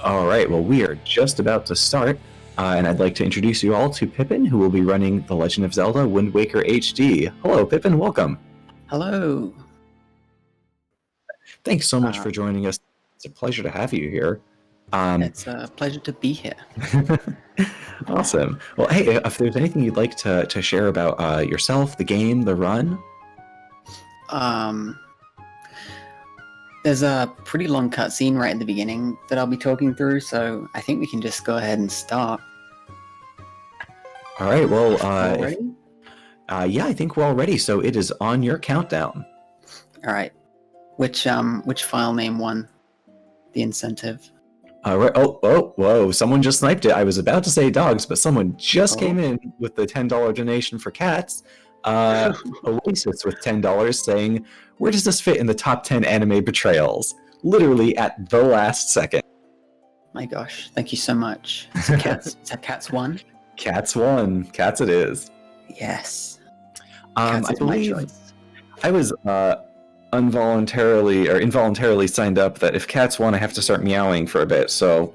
All right, well, we are just about to start, and I'd like to introduce you all to Pippin, who will be running The Legend of Zelda Wind Waker HD. Hello, Pippin, welcome. Hello. Thanks so much for joining us. It's a pleasure to have you here. It's a pleasure to be here. Awesome. Well, hey, if there's anything you'd like to share about yourself, the game, the run. There's a pretty long cutscene right at the beginning that I'll be talking through, so I think we can just go ahead and start. All right, well, ready? Yeah, I think we're all ready, so it is on your countdown. All right. Which file name won the incentive? Right. Oh, whoa, someone just sniped it. I was about to say dogs, but someone just came in with the $10 donation for cats. Oasis with $10 saying, where does this fit in the top 10 anime betrayals? Literally at the last second. My gosh, thank you so much. So Cats won? Cats won. Cats it is. Yes. Cats I believe my choice. I was involuntarily signed up that if cats won, I have to start meowing for a bit, so...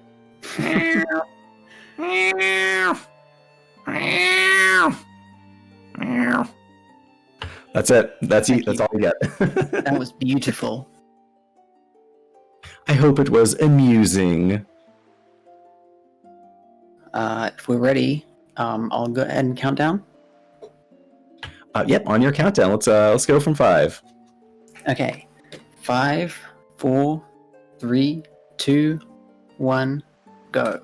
That's it. That's all you get. That was beautiful. I hope it was amusing. If we're ready, I'll go ahead and count down. Yep, on your countdown. Let's go from 5. Okay. 5, 4, 3, 2, 1, go.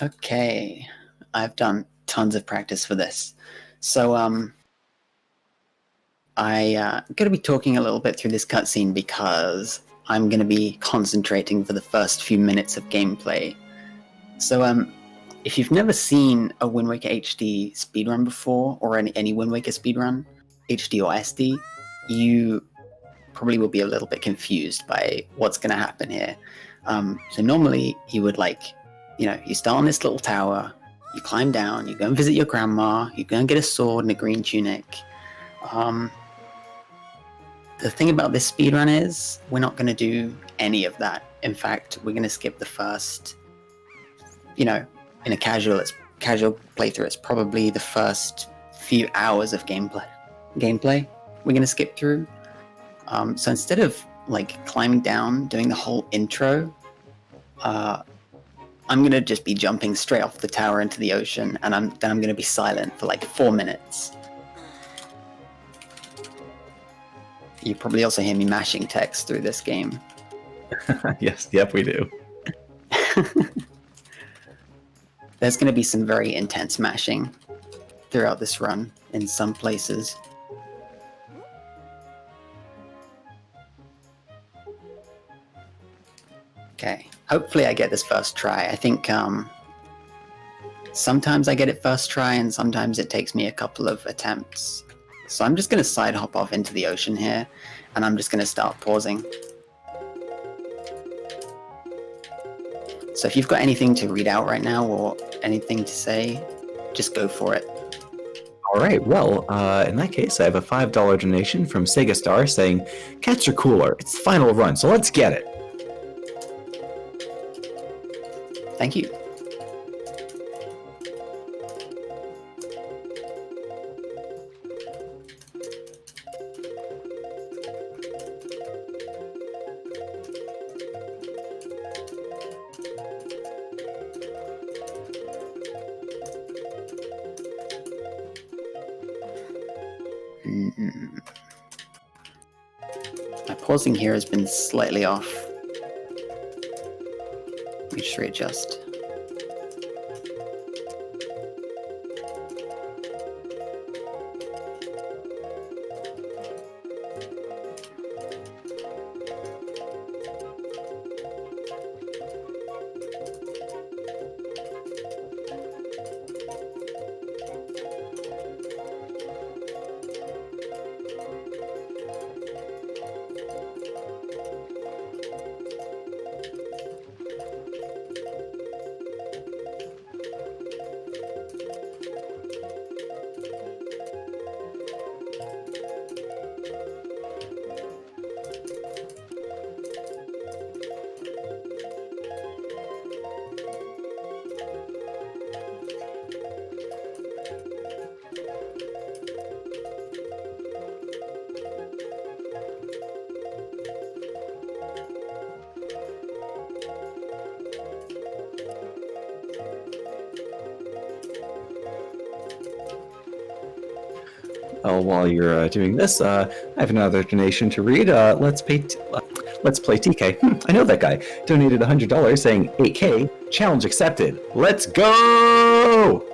Okay. I've done tons of practice for this. So, I'm going to be talking a little bit through this cutscene because I'm going to be concentrating for the first few minutes of gameplay. So, if you've never seen a Wind Waker HD speedrun before, or any Wind Waker speedrun, HD or SD, you probably will be a little bit confused by what's going to happen here. So normally you would you start on this little tower, you climb down, you go and visit your grandma, you go and get a sword and a green tunic. The thing about this speedrun is we're not going to do any of that. In fact, we're going to skip the first, in a casual playthrough, it's probably the first few hours of gameplay we're going to skip through. So instead of climbing down, doing the whole intro, I'm going to just be jumping straight off the tower into the ocean, and I'm going to be silent for 4 minutes. You probably also hear me mashing text through this game. Yes, yep, we do. There's going to be some very intense mashing throughout this run in some places. Okay, hopefully I get this first try. I think sometimes I get it first try and sometimes it takes me a couple of attempts. So I'm just going to side hop off into the ocean here, and I'm just going to start pausing. So if you've got anything to read out right now or anything to say, just go for it. All right, well, in that case, I have a $5 donation from Sega Star saying, cats are cooler, it's the final run, so let's get it. Thank you. My pausing here has been slightly off. Let me just readjust. while you're doing this, I have another donation to read. Let's play TK. I know that guy. Donated $100 saying 8K, challenge accepted. Let's go!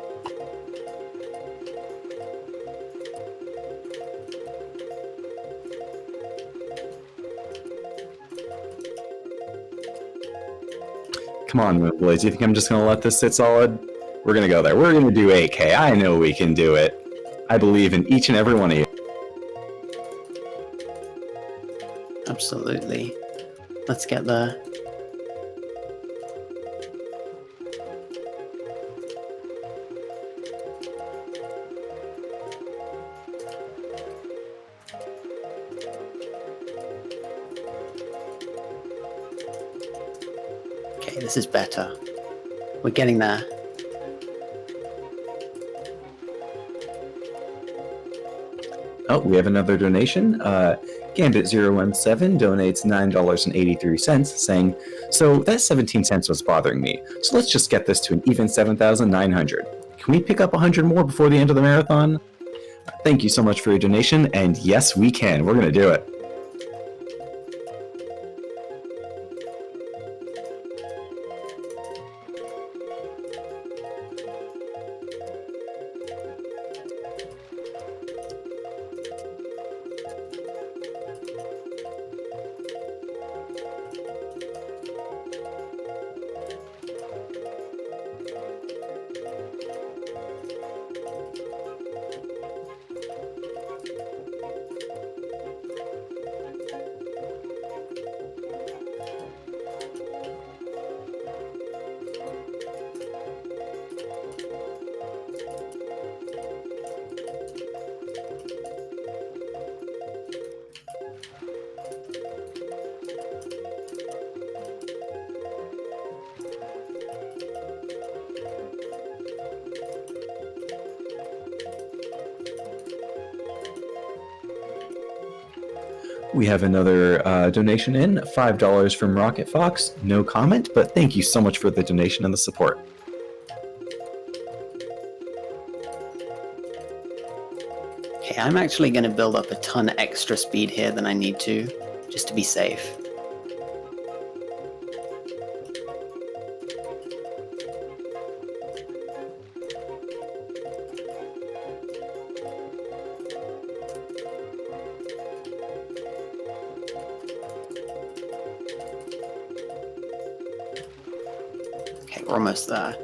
Come on, Moonblaze. Do you think I'm just going to let this sit solid? We're going to go there. We're going to do 8K. I know we can do it. I believe in each and every one of you. Absolutely. Let's get there. Okay, this is better. We're getting there. Oh, we have another donation. Gambit017 donates $9.83, saying, so that 17 cents was bothering me, so let's just get this to an even 7,900. Can we pick up 100 more before the end of the marathon? Thank you so much for your donation, and yes, we can. We're going to do it. We have another donation in, $5 from Rocket Fox. No comment, but thank you so much for the donation and the support. Okay, I'm actually going to build up a ton extra speed here than I need to, just to be safe. Okay, we're almost there.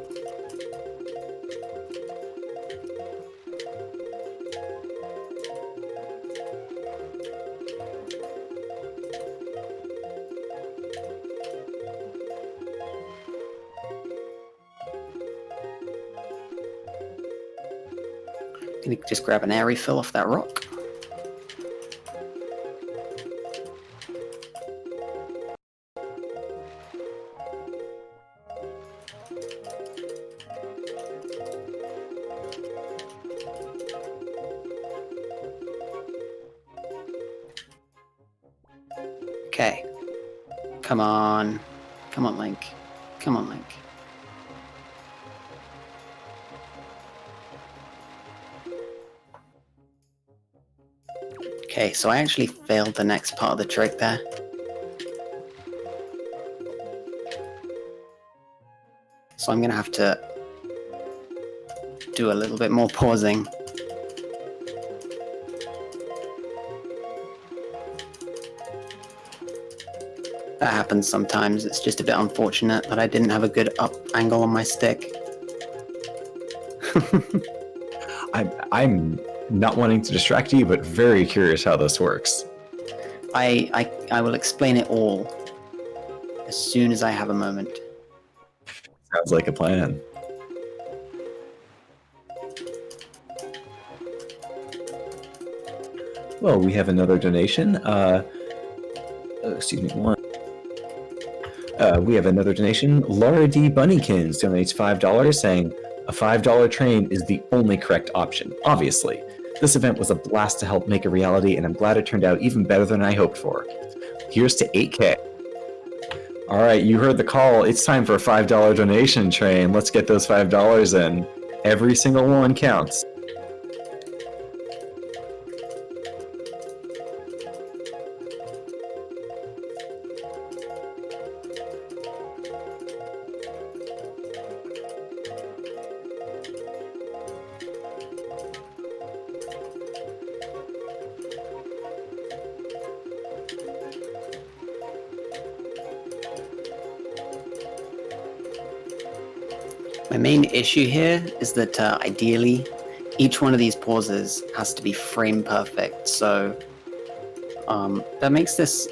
Gonna just grab an air refill off that rock. Okay. Come on. Come on, Link. Come on, Link. Okay, so I actually failed the next part of the trick there. So I'm gonna have to do a little bit more pausing. That happens sometimes. It's just a bit unfortunate that I didn't have a good up angle on my stick. I'm not wanting to distract you, but very curious how this works. I will explain it all as soon as I have a moment. Sounds like a plan. Well, we have another donation. Excuse me, one. We have another donation. Laura D. Bunnykins donates $5, saying, a $5 train is the only correct option, obviously. This event was a blast to help make a reality, and I'm glad it turned out even better than I hoped for. Here's to 8K. All right, you heard the call. It's time for a $5 donation train. Let's get those $5 in. Every single one counts. My main issue here is that ideally, each one of these pauses has to be frame perfect, so that makes this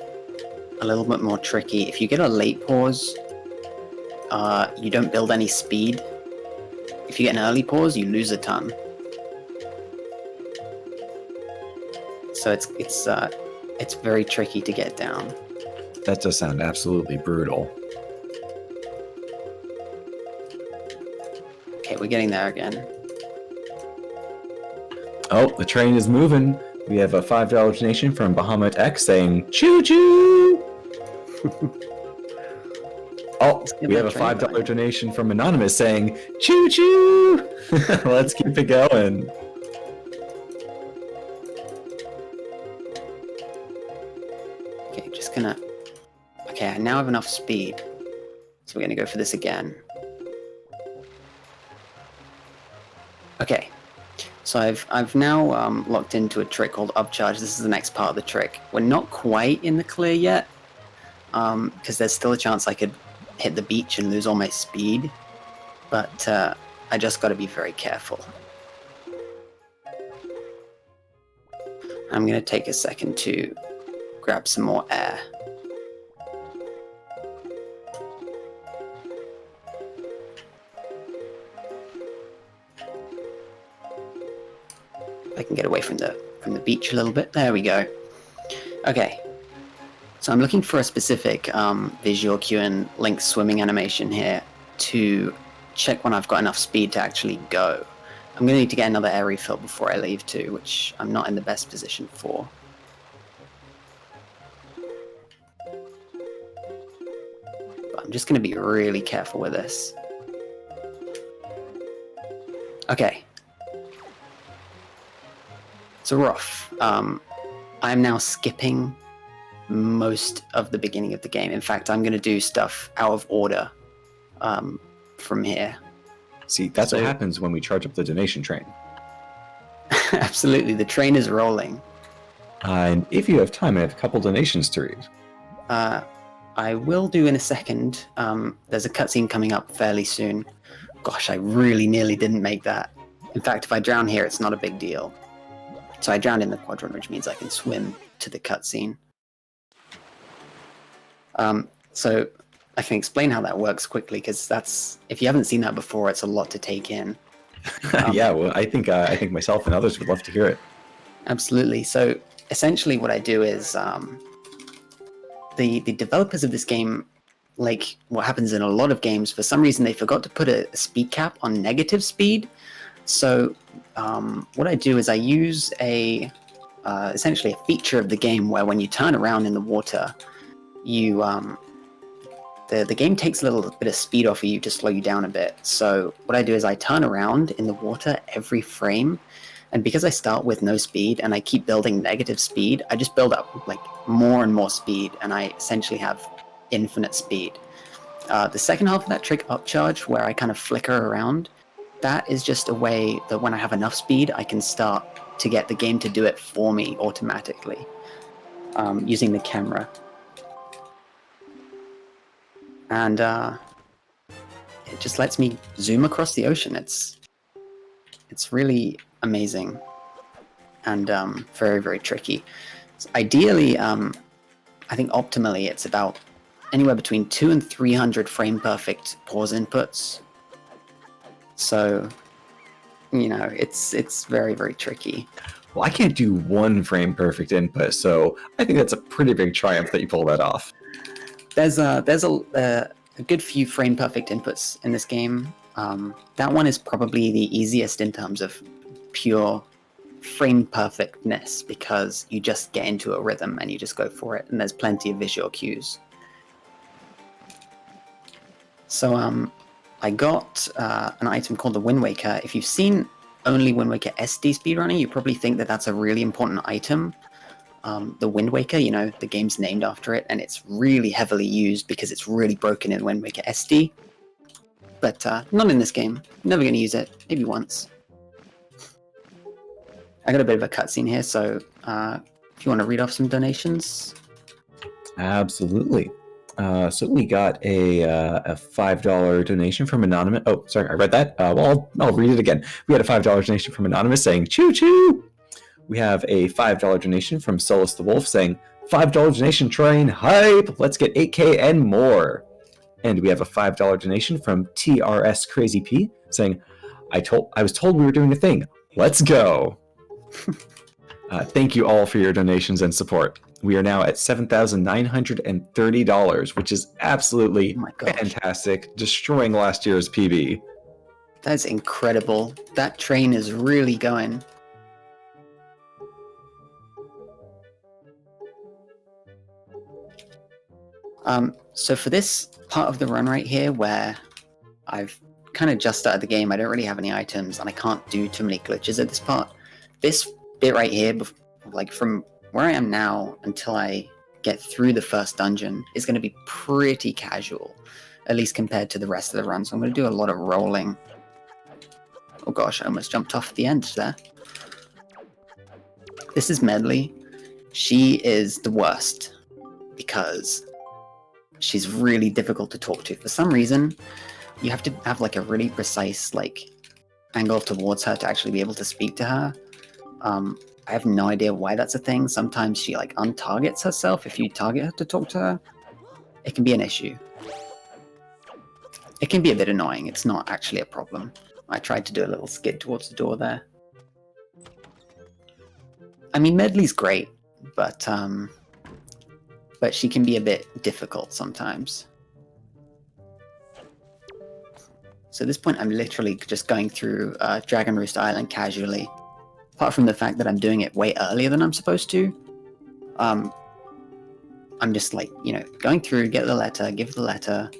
a little bit more tricky. If you get a late pause, you don't build any speed. If you get an early pause, you lose a ton. So it's very tricky to get down. That does sound absolutely brutal. Okay, we're getting there again. Oh, the train is moving. We have a $5 donation from Bahamut X saying, choo choo! Oh, we have a $5 donation from Anonymous saying, choo choo! Let's keep it going. Okay, just gonna... Okay, I now have enough speed. So we're gonna go for this again. Okay, so I've now locked into a trick called upcharge. This is the next part of the trick. We're not quite in the clear yet, because there's still a chance I could hit the beach and lose all my speed, but I just got to be very careful. I'm going to take a second to grab some more air. I can get away from the beach a little bit. There we go. Okay. So I'm looking for a specific visual cue and Link swimming animation here to check when I've got enough speed to actually go. I'm going to need to get another air refill before I leave too, which I'm not in the best position for. But I'm just going to be really careful with this. Okay. So rough. I'm now skipping most of the beginning of the game. In fact, I'm going to do stuff out of order from here. See, that's what happens when we charge up the donation train. Absolutely, the train is rolling. And if you have time, I have a couple donations to read. I will do in a second. There's a cutscene coming up fairly soon. Gosh, I really nearly didn't make that. In fact, if I drown here, it's not a big deal. So I drowned in the quadrant, which means I can swim to the cutscene. So I can explain how that works quickly, because that's, if you haven't seen that before, it's a lot to take in. Yeah, well, I think myself and others would love to hear it. Absolutely. So essentially what I do is the developers of this game, like what happens in a lot of games, for some reason they forgot to put a speed cap on negative speed. So what I do is I use essentially a feature of the game where when you turn around in the water, you the game takes a little bit of speed off of you to slow you down a bit. So what I do is I turn around in the water every frame, and because I start with no speed and I keep building negative speed, I just build up like more and more speed, and I essentially have infinite speed. The second half of that trick, upcharge, where I kind of flicker around, that is just a way that when I have enough speed, I can start to get the game to do it for me automatically, using the camera. And it just lets me zoom across the ocean. It's really amazing and very, very tricky. So ideally, I think optimally, it's about anywhere between 200 and 300 frame perfect pause inputs. So, you know, it's very, very tricky. Well, I can't do one frame perfect input, so I think that's a pretty big triumph that you pull that off. There's a good few frame perfect inputs in this game. That one is probably the easiest in terms of pure frame perfectness, because you just get into a rhythm and you just go for it, and there's plenty of visual cues. So I got an item called the Wind Waker. If you've seen only Wind Waker SD speedrunning, you probably think that that's a really important item. The Wind Waker, you know, the game's named after it, and it's really heavily used because it's really broken in Wind Waker SD. But not in this game. Never going to use it. Maybe once. I got a bit of a cutscene here, so if you want to read off some donations. Absolutely. So we got a $5 donation from Anonymous. Oh, sorry, I read that. Well, I'll read it again. We had a $5 donation from Anonymous saying, choo choo! We have a $5 donation from Solus the Wolf saying, $5 donation train, hype! Let's get 8K and more. And we have a $5 donation from TRS Crazy P saying, I was told we were doing a thing. Let's go. Thank you all for your donations and support. We are now at $7,930, which is absolutely fantastic, destroying last year's PB. That's incredible. That train is really going. So for this part of the run right here, where I've kind of just started the game, I don't really have any items, and I can't do too many glitches at this part. This bit right here, like from where I am now until I get through the first dungeon, is going to be pretty casual, at least compared to the rest of the run. So I'm going to do a lot of rolling. Oh gosh, I almost jumped off the end there. This is Medley. She is the worst because she's really difficult to talk to. For some reason, you have to have like a really precise like angle towards her to actually be able to speak to her. I have no idea why that's a thing. Sometimes she like untargets herself if you target her to talk to her. It can be an issue. It can be a bit annoying. It's not actually a problem. I tried to do a little skid towards the door there. I mean, Medley's great, but she can be a bit difficult sometimes. So at this point, I'm literally just going through Dragon Roost Island casually. Apart from the fact that I'm doing it way earlier than I'm supposed to, I'm just like, you know, going through, get the letter, give the letter,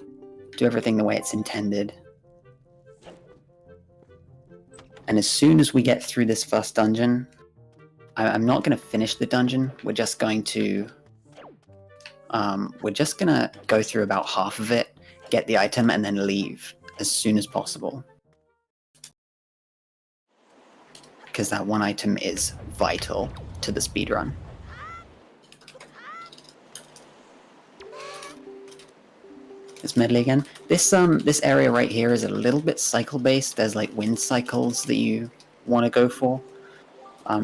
do everything the way it's intended. And as soon as we get through this first dungeon, I'm not going to finish the dungeon. We're just going to go through about half of it, get the item, and then leave as soon as possible. Because that one item is vital to the speedrun. It's Medley again. This area right here is a little bit cycle based. There's like wind cycles that you want to go for.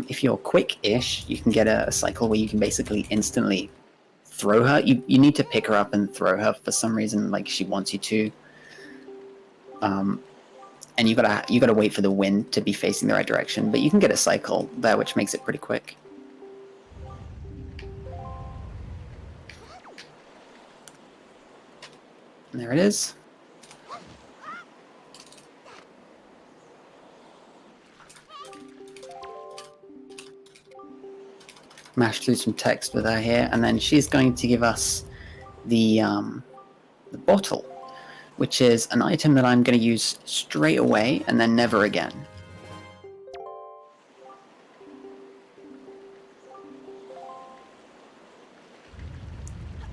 If you're quick-ish, you can get a cycle where you can basically instantly throw her. You need to pick her up and throw her for some reason, like she wants you to. And you gotta wait for the wind to be facing the right direction, but you can get a cycle there, which makes it pretty quick. And there it is. Mash through some text with her here, and then she's going to give us the bottle, which is an item that I'm going to use straight away and then never again.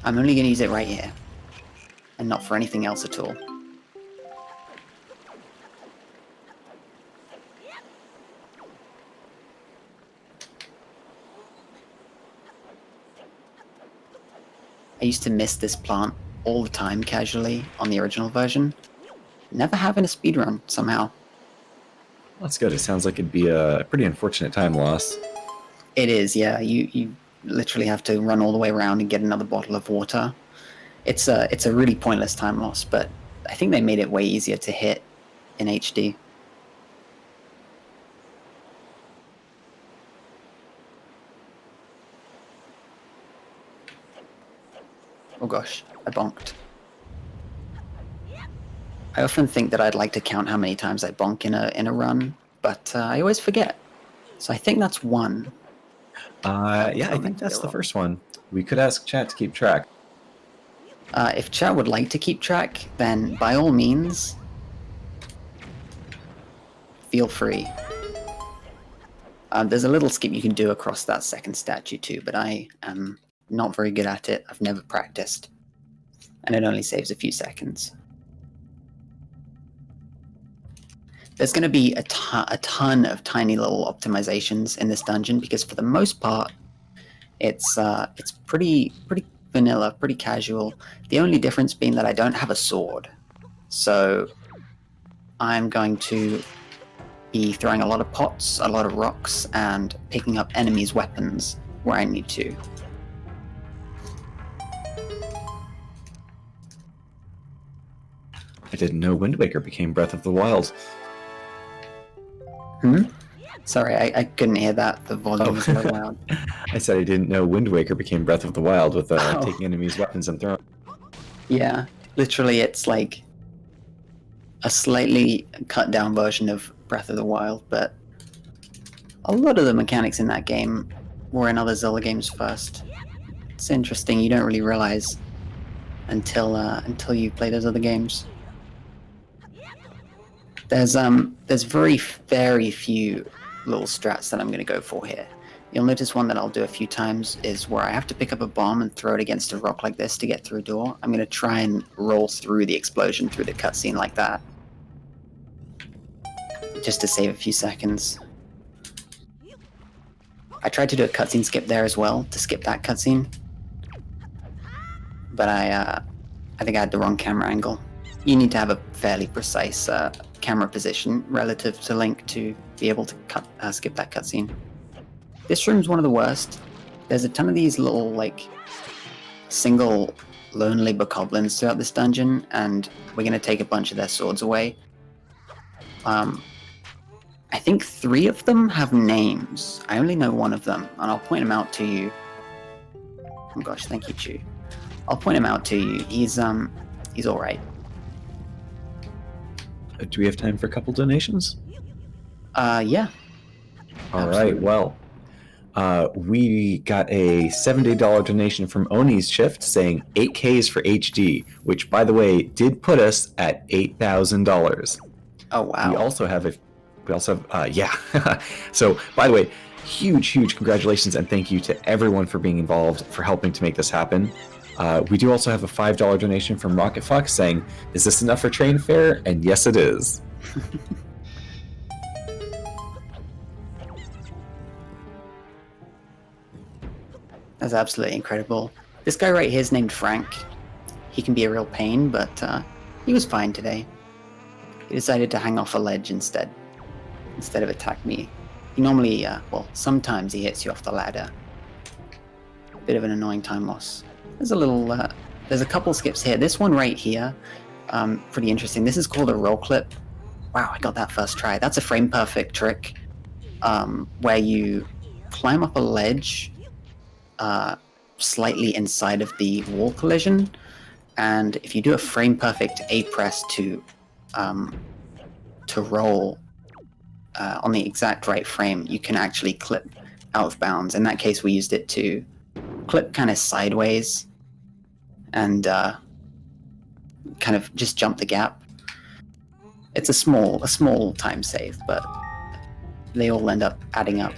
I'm only going to use it right here, and not for anything else at all. I used to miss this plant all the time casually on the original version. Never having a speedrun somehow. That's good. It sounds like it'd be a pretty unfortunate time loss. It is, yeah. You literally have to run all the way around and get another bottle of water. It's a really pointless time loss, but I think they made it way easier to hit in HD. Oh gosh, I bonked. I often think that I'd like to count how many times I bonk in a run, but I always forget. So I think that's one. Yeah, I think that's the first one. We could ask chat to keep track. If chat would like to keep track, then by all means, feel free. There's a little skip you can do across that second statue too, but I am not very good at it. I've never practiced, and it only saves a few seconds. There's going to be a ton of tiny little optimizations in this dungeon because for the most part, it's pretty vanilla, pretty casual. The only difference being that I don't have a sword. So I'm going to be throwing a lot of pots, a lot of rocks, and picking up enemies' weapons where I need to. I didn't know Wind Waker became Breath of the Wild. Sorry, I couldn't hear that. The volume was so loud. I said I didn't know Wind Waker became Breath of the Wild with taking enemies' weapons and throwing. Yeah, literally, it's like a slightly cut down version of Breath of the Wild, but a lot of the mechanics in that game were in other Zelda games first. It's interesting. You don't really realize until you play those other games. There's very few little strats that I'm going to go for here. You'll notice one that I'll do a few times is where I have to pick up a bomb and throw it against a rock like this to get through a door. I'm going to try and roll through the explosion through the cutscene like that, just to save a few seconds. I tried to do a cutscene skip there as well, to skip that cutscene, but I think I had the wrong camera angle. You need to have a fairly precise camera position relative to Link to be able to skip that cutscene. This room's one of the worst. There's a ton of these little, like, single lonely bokoblins throughout this dungeon, and we're going to take a bunch of their swords away. I think 3 of them have names. I only know 1 of them, and I'll point him out to you. Oh gosh, thank you, Chu. I'll point him out to you. He's alright. Do we have time for a couple donations? Yeah. All right. Well, we got a $70 donation from Oni's Shift saying 8Ks for HD, which, by the way, did put us at $8,000. Oh wow. We also have yeah. So, by the way, huge congratulations and thank you to everyone for being involved, for helping to make this happen. We do also have a $5 donation from Rocket Fox saying, "Is this enough for train fare?" And yes, it is. That's absolutely incredible. This guy right here is named Frank. He can be a real pain, but he was fine today. He decided to hang off a ledge instead of attack me. He normally, sometimes he hits you off the ladder. Bit of an annoying time loss. There's a couple skips here. This one right here, pretty interesting. This is called a roll clip. Wow, I got that first try. That's a frame perfect trick, where you climb up a ledge, slightly inside of the wall collision, and if you do a frame perfect A press to roll on the exact right frame, you can actually clip out of bounds. In that case, we used it to clip kind of sideways and kind of just jump the gap. It's a small time save, but they all end up adding up.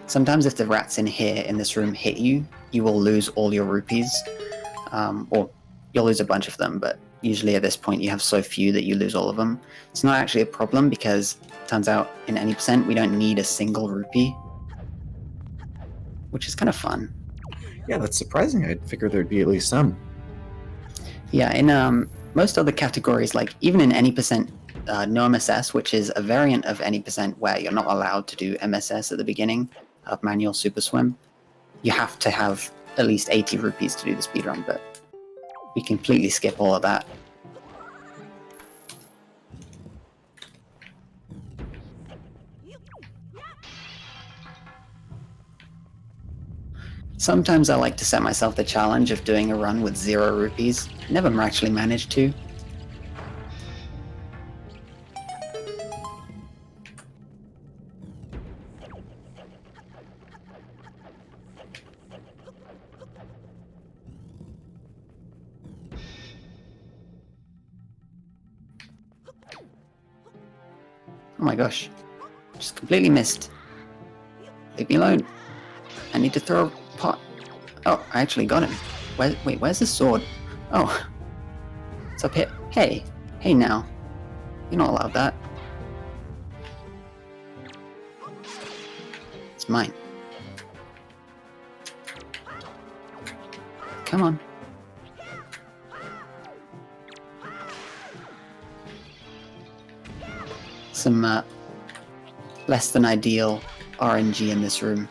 Sometimes if the rats in here in this room hit you, you will lose all your rupees, or you'll lose a bunch of them, but usually at this point you have so few that you lose all of them. It's not actually a problem because it turns out in any percent we don't need a single rupee, which is kind of fun. Yeah, that's surprising. I'd figure there'd be at least some. Yeah, in most other categories, like even in any percent, no MSS, which is a variant of any percent where you're not allowed to do MSS at the beginning of manual super swim, you have to have at least 80 rupees to do the speedrun, but we completely skip all of that. Sometimes I like to set myself the challenge of doing a run with 0 rupees. Never actually managed to. Oh my gosh. Just completely missed. Leave me alone. I need to throw a pot. Oh, I actually got him. Where's the sword? Oh, it's up here. Hey, hey now. You're not allowed that. It's mine. Come on. Some less than ideal RNG in this room.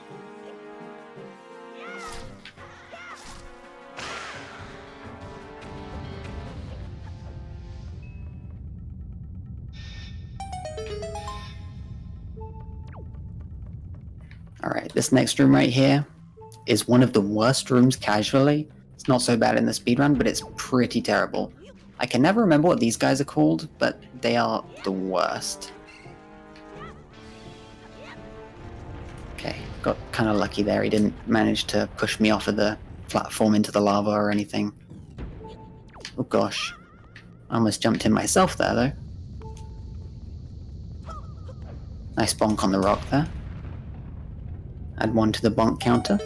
Alright, this next room right here is one of the worst rooms casually. It's not so bad in the speedrun, but it's pretty terrible. I can never remember what these guys are called, but they are the worst. Okay, got kind of lucky there. He didn't manage to push me off of the platform into the lava or anything. Oh gosh. I almost jumped in myself there, though. Nice bonk on the rock there. Add one to the bonk counter.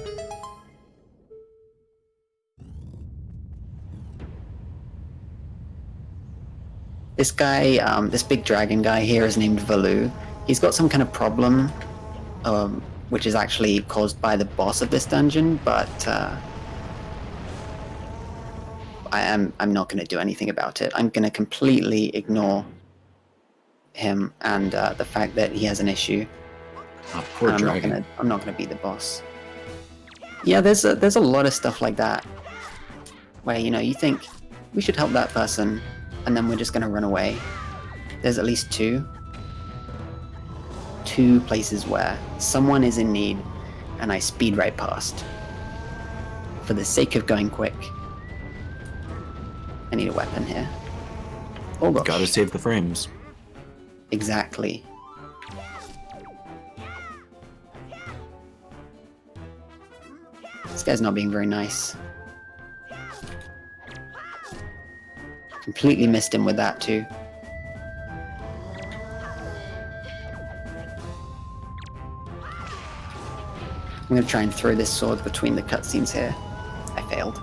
This guy, this big dragon guy here is named Valu. He's got some kind of problem, which is actually caused by the boss of this dungeon, but I'm not going to do anything about it. I'm going to completely ignore him and the fact that he has an issue. Oh, poor dragon. I'm not gonna be the boss. Yeah, there's a lot of stuff like that where you think we should help that person, and then we're just gonna run away. There's at least two places where someone is in need, and I speed right past for the sake of going quick. I need a weapon here. Oh gosh. Gotta save the frames. Exactly. This guy's not being very nice. Completely missed him with that too. I'm gonna try and throw this sword between the cutscenes here. I failed.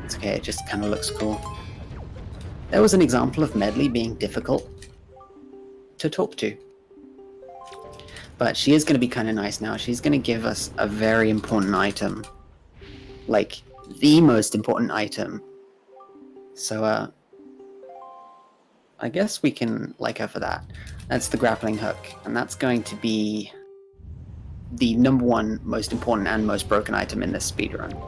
It's okay, it just kind of looks cool. There was an example of Medley being difficult to talk to. But she is going to be kind of nice now. She's going to give us a very important item. Like, the most important item. So, I guess we can like her for that. That's the grappling hook. And that's going to be the #1 most important and most broken item in this speedrun.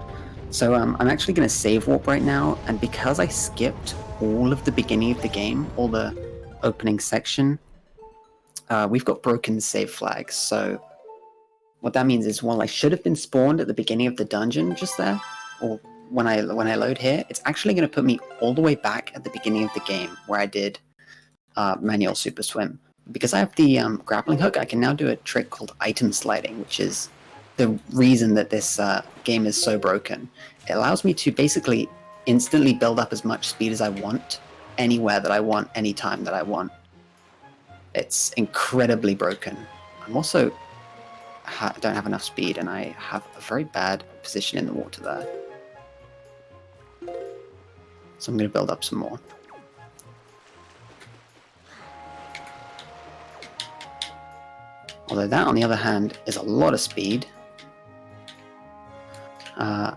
So, I'm actually going to save warp right now. And because I skipped all of the beginning of the game, all the opening section, we've got broken save flags. So what that means is, while I should have been spawned at the beginning of the dungeon just there, or when I load here, it's actually going to put me all the way back at the beginning of the game where I did manual super swim. Because I have the grappling hook, I can now do a trick called item sliding, which is the reason that this game is so broken. It allows me to basically instantly build up as much speed as I want, anywhere that I want, anytime that I want. It's incredibly broken. I'm also don't have enough speed, and I have a very bad position in the water there. So I'm going to build up some more. Although that, on the other hand, is a lot of speed. I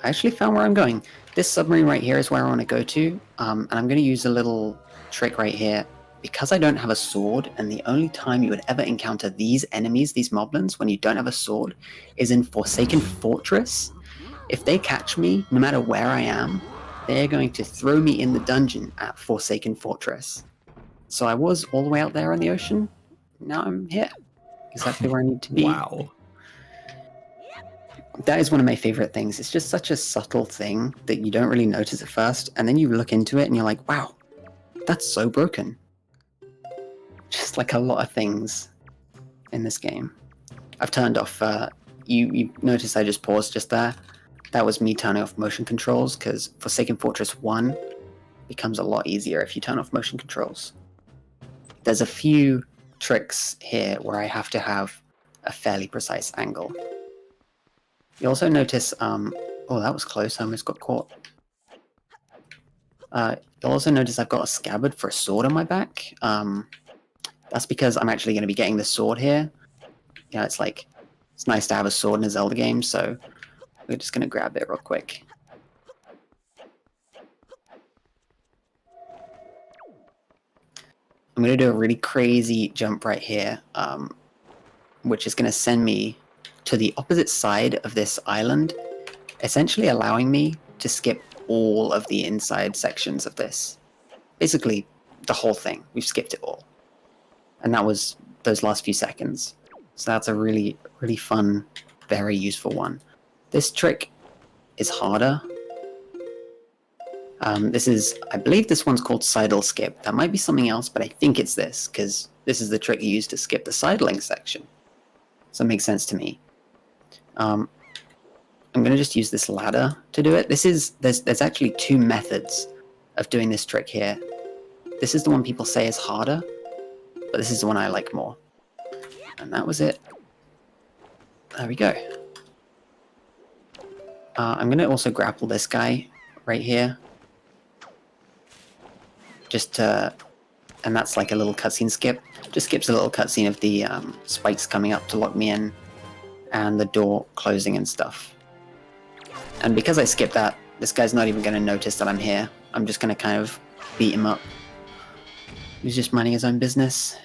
actually found where I'm going. This submarine right here is where I want to go to, and I'm going to use a little trick right here. Because I don't have a sword, and the only time you would ever encounter these enemies, these moblins, when you don't have a sword, is in Forsaken Fortress. If they catch me, no matter where I am, they're going to throw me in the dungeon at Forsaken Fortress. So I was all the way out there in the ocean. Now I'm here. Exactly where I need to be. Wow. That is one of my favorite things. It's just such a subtle thing that you don't really notice at first, and then you look into it and you're like, wow, that's so broken. Just like a lot of things in this game. I've turned off, you notice I just paused just there. That was me turning off motion controls, because Forsaken Fortress 1 becomes a lot easier if you turn off motion controls. There's a few tricks here where I have to have a fairly precise angle. You also notice, oh, that was close, I almost got caught. You'll also notice I've got a scabbard for a sword on my back. That's because I'm actually going to be getting the sword here. Yeah, it's nice to have a sword in a Zelda game, so we're just going to grab it real quick. I'm going to do a really crazy jump right here, which is going to send me to the opposite side of this island, essentially allowing me to skip all of the inside sections of this. Basically, the whole thing. We've skipped it all. And that was those last few seconds. So that's a really, really fun, very useful one. This trick is harder. I believe this one's called sidle skip. That might be something else, but I think it's this, because this is the trick you use to skip the sidling section. So it makes sense to me. I'm going to just use this ladder to do it. There's actually two methods of doing this trick here. This is the one people say is harder, but this is the one I like more. And that was it. There we go. I'm going to also grapple this guy right here. And that's like a little cutscene skip. Just skips a little cutscene of the spikes coming up to lock me in and the door closing and stuff. And because I skipped that, this guy's not even going to notice that I'm here. I'm just going to kind of beat him up. He's just minding his own business.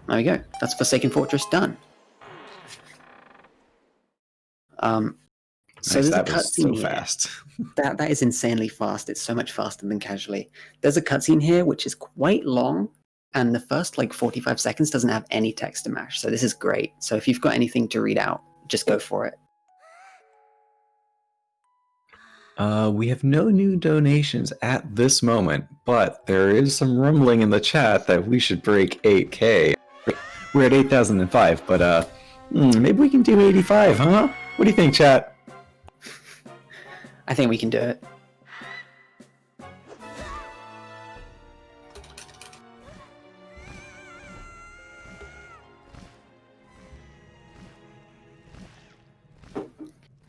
There we go. That's Forsaken Fortress done. So Nice, there's a that was cutscene so here. fast. That is insanely fast. It's so much faster than casually. There's a cutscene here which is quite long, and the first 45 seconds doesn't have any text to match. So this is great. So if you've got anything to read out, just go for it. We have no new donations at this moment, but there is some rumbling in the chat that we should break 8K. We're at 8,005, but maybe we can do 85, huh? What do you think, chat? I think we can do it.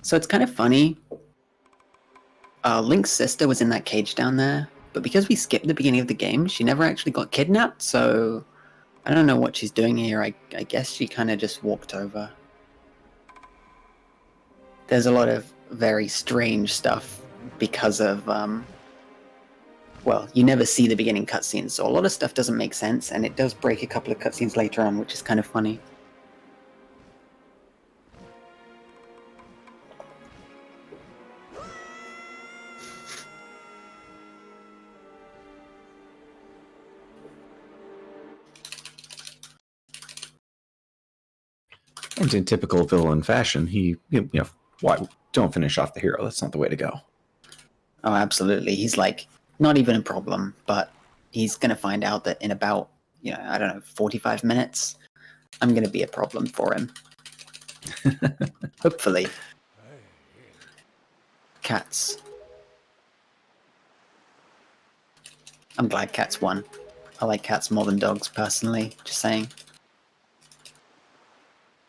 So it's kind of funny. Link's sister was in that cage down there, but because we skipped the beginning of the game, she never actually got kidnapped, so I don't know what she's doing here. I guess she kind of just walked over. There's a lot of very strange stuff because of, well, you never see the beginning cutscenes, so a lot of stuff doesn't make sense, and it does break a couple of cutscenes later on, which is kind of funny. And in typical villain fashion, why don't finish off the hero? That's not the way to go. Oh, absolutely. He's not even a problem, but he's going to find out that in about, I don't know, 45 minutes, I'm going to be a problem for him. Hopefully. Cats. I'm glad cats won. I like cats more than dogs, personally. Just saying.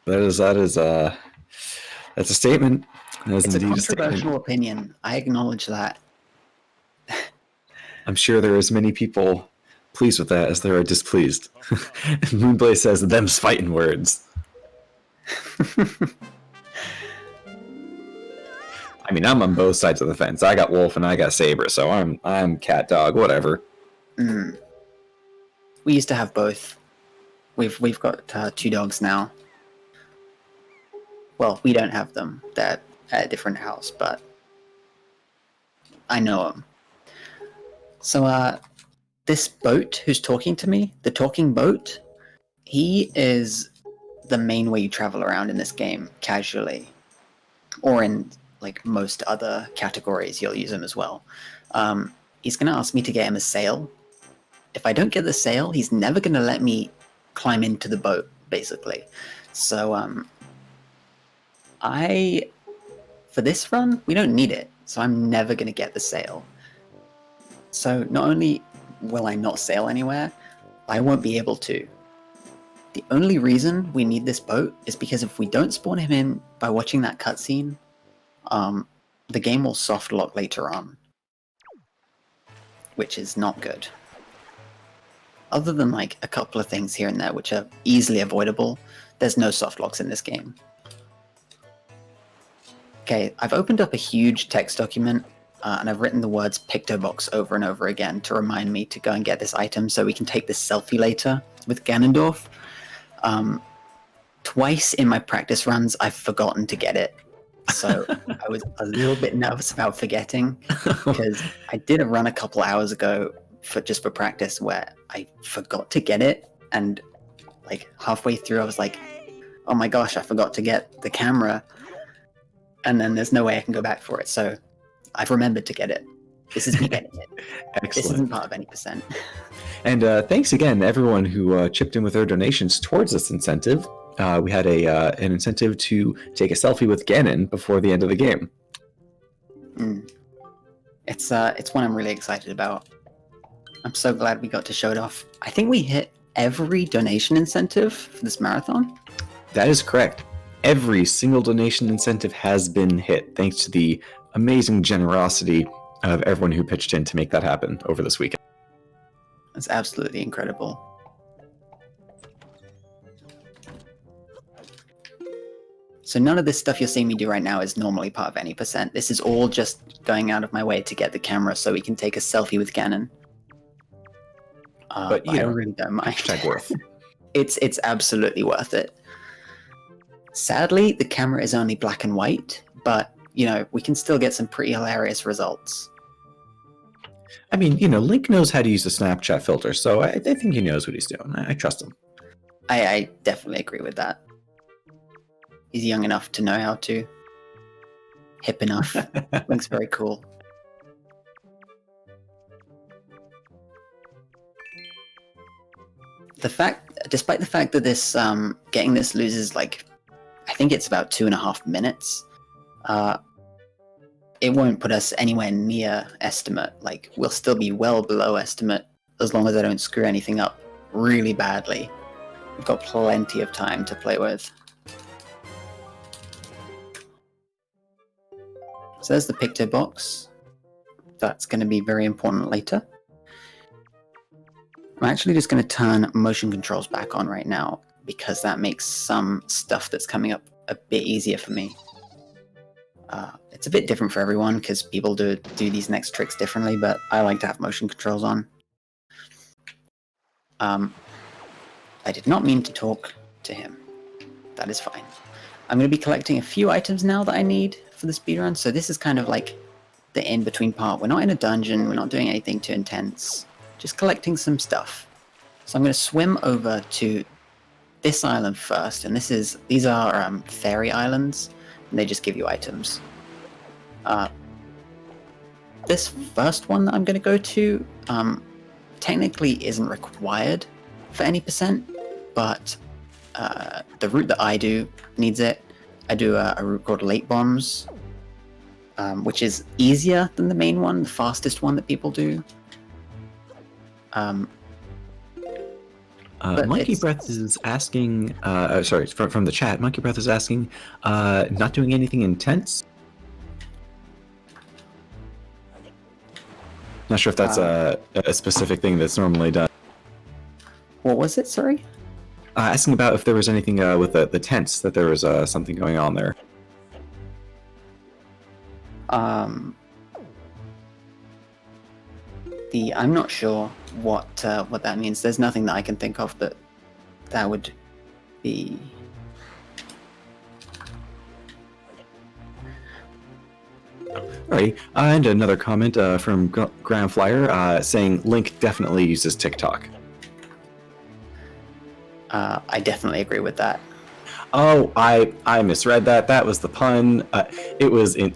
That's a statement. It's a controversial opinion. I acknowledge that. I'm sure there are as many people pleased with that as there are displeased. Moonblaze says, them's fighting words. I mean, I'm on both sides of the fence. I got Wolf and I got Saber, so I'm cat dog, whatever. We used to have both. We've got 2 dogs now. Well, we don't have them. They're at a different house, but I know them. So, this boat who's talking to me, the talking boat, he is the main way you travel around in this game, casually. Or in, most other categories, you'll use him as well. He's going to ask me to get him a sail. If I don't get the sail, he's never going to let me climb into the boat, basically. So, for this run, we don't need it, so I'm never going to get the sail. So not only will I not sail anywhere, I won't be able to. The only reason we need this boat is because if we don't spawn him in by watching that cutscene, the game will soft lock later on, which is not good. Other than like a couple of things here and there which are easily avoidable, there's no soft locks in this game. Okay, I've opened up a huge text document and I've written the words Pictobox over and over again to remind me to go and get this item so we can take this selfie later with Ganondorf. Twice in my practice runs, I've forgotten to get it. So I was a little bit nervous about forgetting because I did a run a couple hours ago for practice where I forgot to get it, and like halfway through I was like, oh my gosh, I forgot to get the camera, and then there's no way I can go back for it. So I've remembered to get it. This is me getting it. Excellent. This isn't part of any percent. And thanks again to everyone who chipped in with their donations towards this incentive. We had an incentive to take a selfie with Ganon before the end of the game. It's one I'm really excited about. I'm so glad we got to show it off. I think we hit every donation incentive for this marathon. That is correct. Every single donation incentive has been hit, thanks to the amazing generosity of everyone who pitched in to make that happen over this weekend. That's absolutely incredible. So none of this stuff you're seeing me do right now is normally part of any percent. This is all just going out of my way to get the camera so we can take a selfie with Ganon. But you I really don't mind. Hashtag worth. It's absolutely worth it. Sadly, the camera is only black and white, but you know, we can still get some pretty hilarious results. I mean, Link knows how to use the Snapchat filter, so I think he knows what he's doing. I trust him. I definitely agree with that. He's young enough to know how to. Hip enough. Link's very cool. Despite the fact that this getting this loses like, I think it's about 2.5 minutes. It won't put us anywhere near estimate. Like, we'll still be well below estimate as long as I don't screw anything up really badly. We've got plenty of time to play with. So there's the Picto box. That's going to be very important later. I'm actually just going to turn motion controls back on right now because that makes some stuff that's coming up a bit easier for me. It's a bit different for everyone because people do these next tricks differently, but I like to have motion controls on. I did not mean to talk to him. That is fine. I'm going to be collecting a few items now that I need for the speedrun, so this is kind of like the in-between part. We're not in a dungeon, we're not doing anything too intense, just collecting some stuff. So I'm going to swim over to this island first, and these are fairy islands, and they just give you items. This first one that I'm going to go to technically isn't required for any percent, but the route that I do needs it. I do a route called Late Bombs, which is easier than the main one, the fastest one that people do. Monkey Breath is asking, sorry, from the chat, Monkey Breath is asking, not doing anything intense? Not sure if that's a specific thing that's normally done. What was it, sorry? Asking about if there was anything with the tents, that there was something going on there. I'm not sure what that means. There's nothing that I can think of that would be. Alright, and another comment from Grand Flyer saying Link definitely uses TikTok. I definitely agree with that. Oh, I misread that. That was the pun. It was in.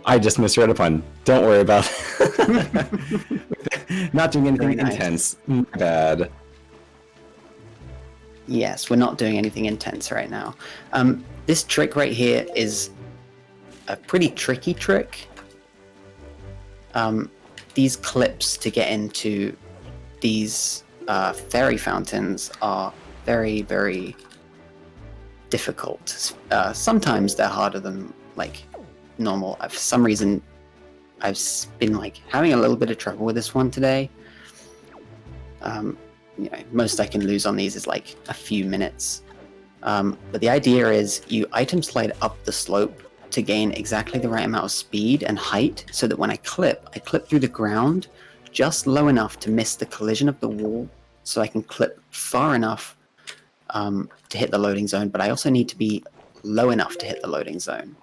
I just misread a pun. Don't worry about it. Not doing anything intense. My bad. Yes, we're not doing anything intense right now. This trick right here is a pretty tricky trick. These clips to get into these fairy fountains are very, very difficult. Sometimes they're harder than like normal. For some reason, I've been like having a little bit of trouble with this one today. Most I can lose on these is like a few minutes. But the idea is you item slide up the slope to gain exactly the right amount of speed and height, so that when I clip through the ground just low enough to miss the collision of the wall, so I can clip far enough to hit the loading zone, but I also need to be low enough to hit the loading zone.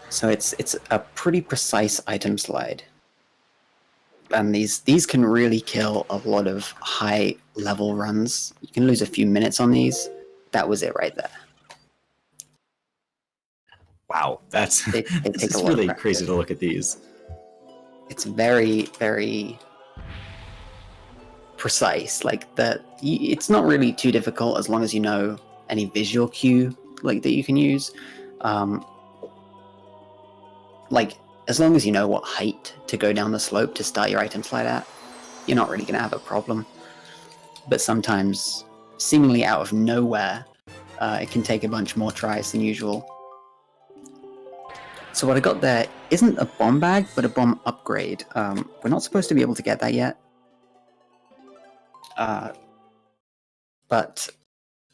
So it's a pretty precise item slide. And these can really kill a lot of high level runs. You can lose a few minutes on these. That was it right there. Wow, that's They this take is a lot really of crazy to look at these. It's very, very precise. Like that, it's not really too difficult as long as you know any visual cue like that you can use. Like as long as you know what height to go down the slope to start your item slide at, you're not really gonna have a problem. But sometimes, seemingly out of nowhere, it can take a bunch more tries than usual. So what I got there isn't a bomb bag, but a bomb upgrade. We're not supposed to be able to get that yet. But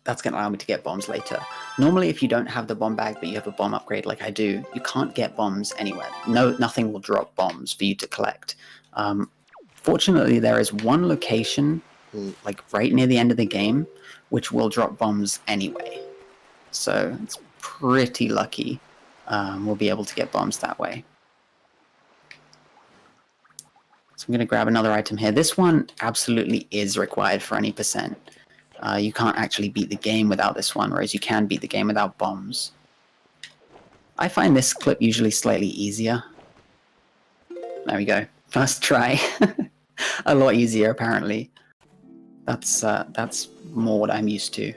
that's going to allow me to get bombs later. Normally, if you don't have the bomb bag, but you have a bomb upgrade like I do, you can't get bombs anywhere. Nothing will drop bombs for you to collect. Fortunately, there is one location, like right near the end of the game, which will drop bombs anyway. So it's pretty lucky we'll be able to get bombs that way. So I'm going to grab another item here. This one absolutely is required for any percent. You can't actually beat the game without this one, whereas you can beat the game without bombs. I find this clip usually slightly easier. There we go. First try. A lot easier, apparently. That's more what I'm used to.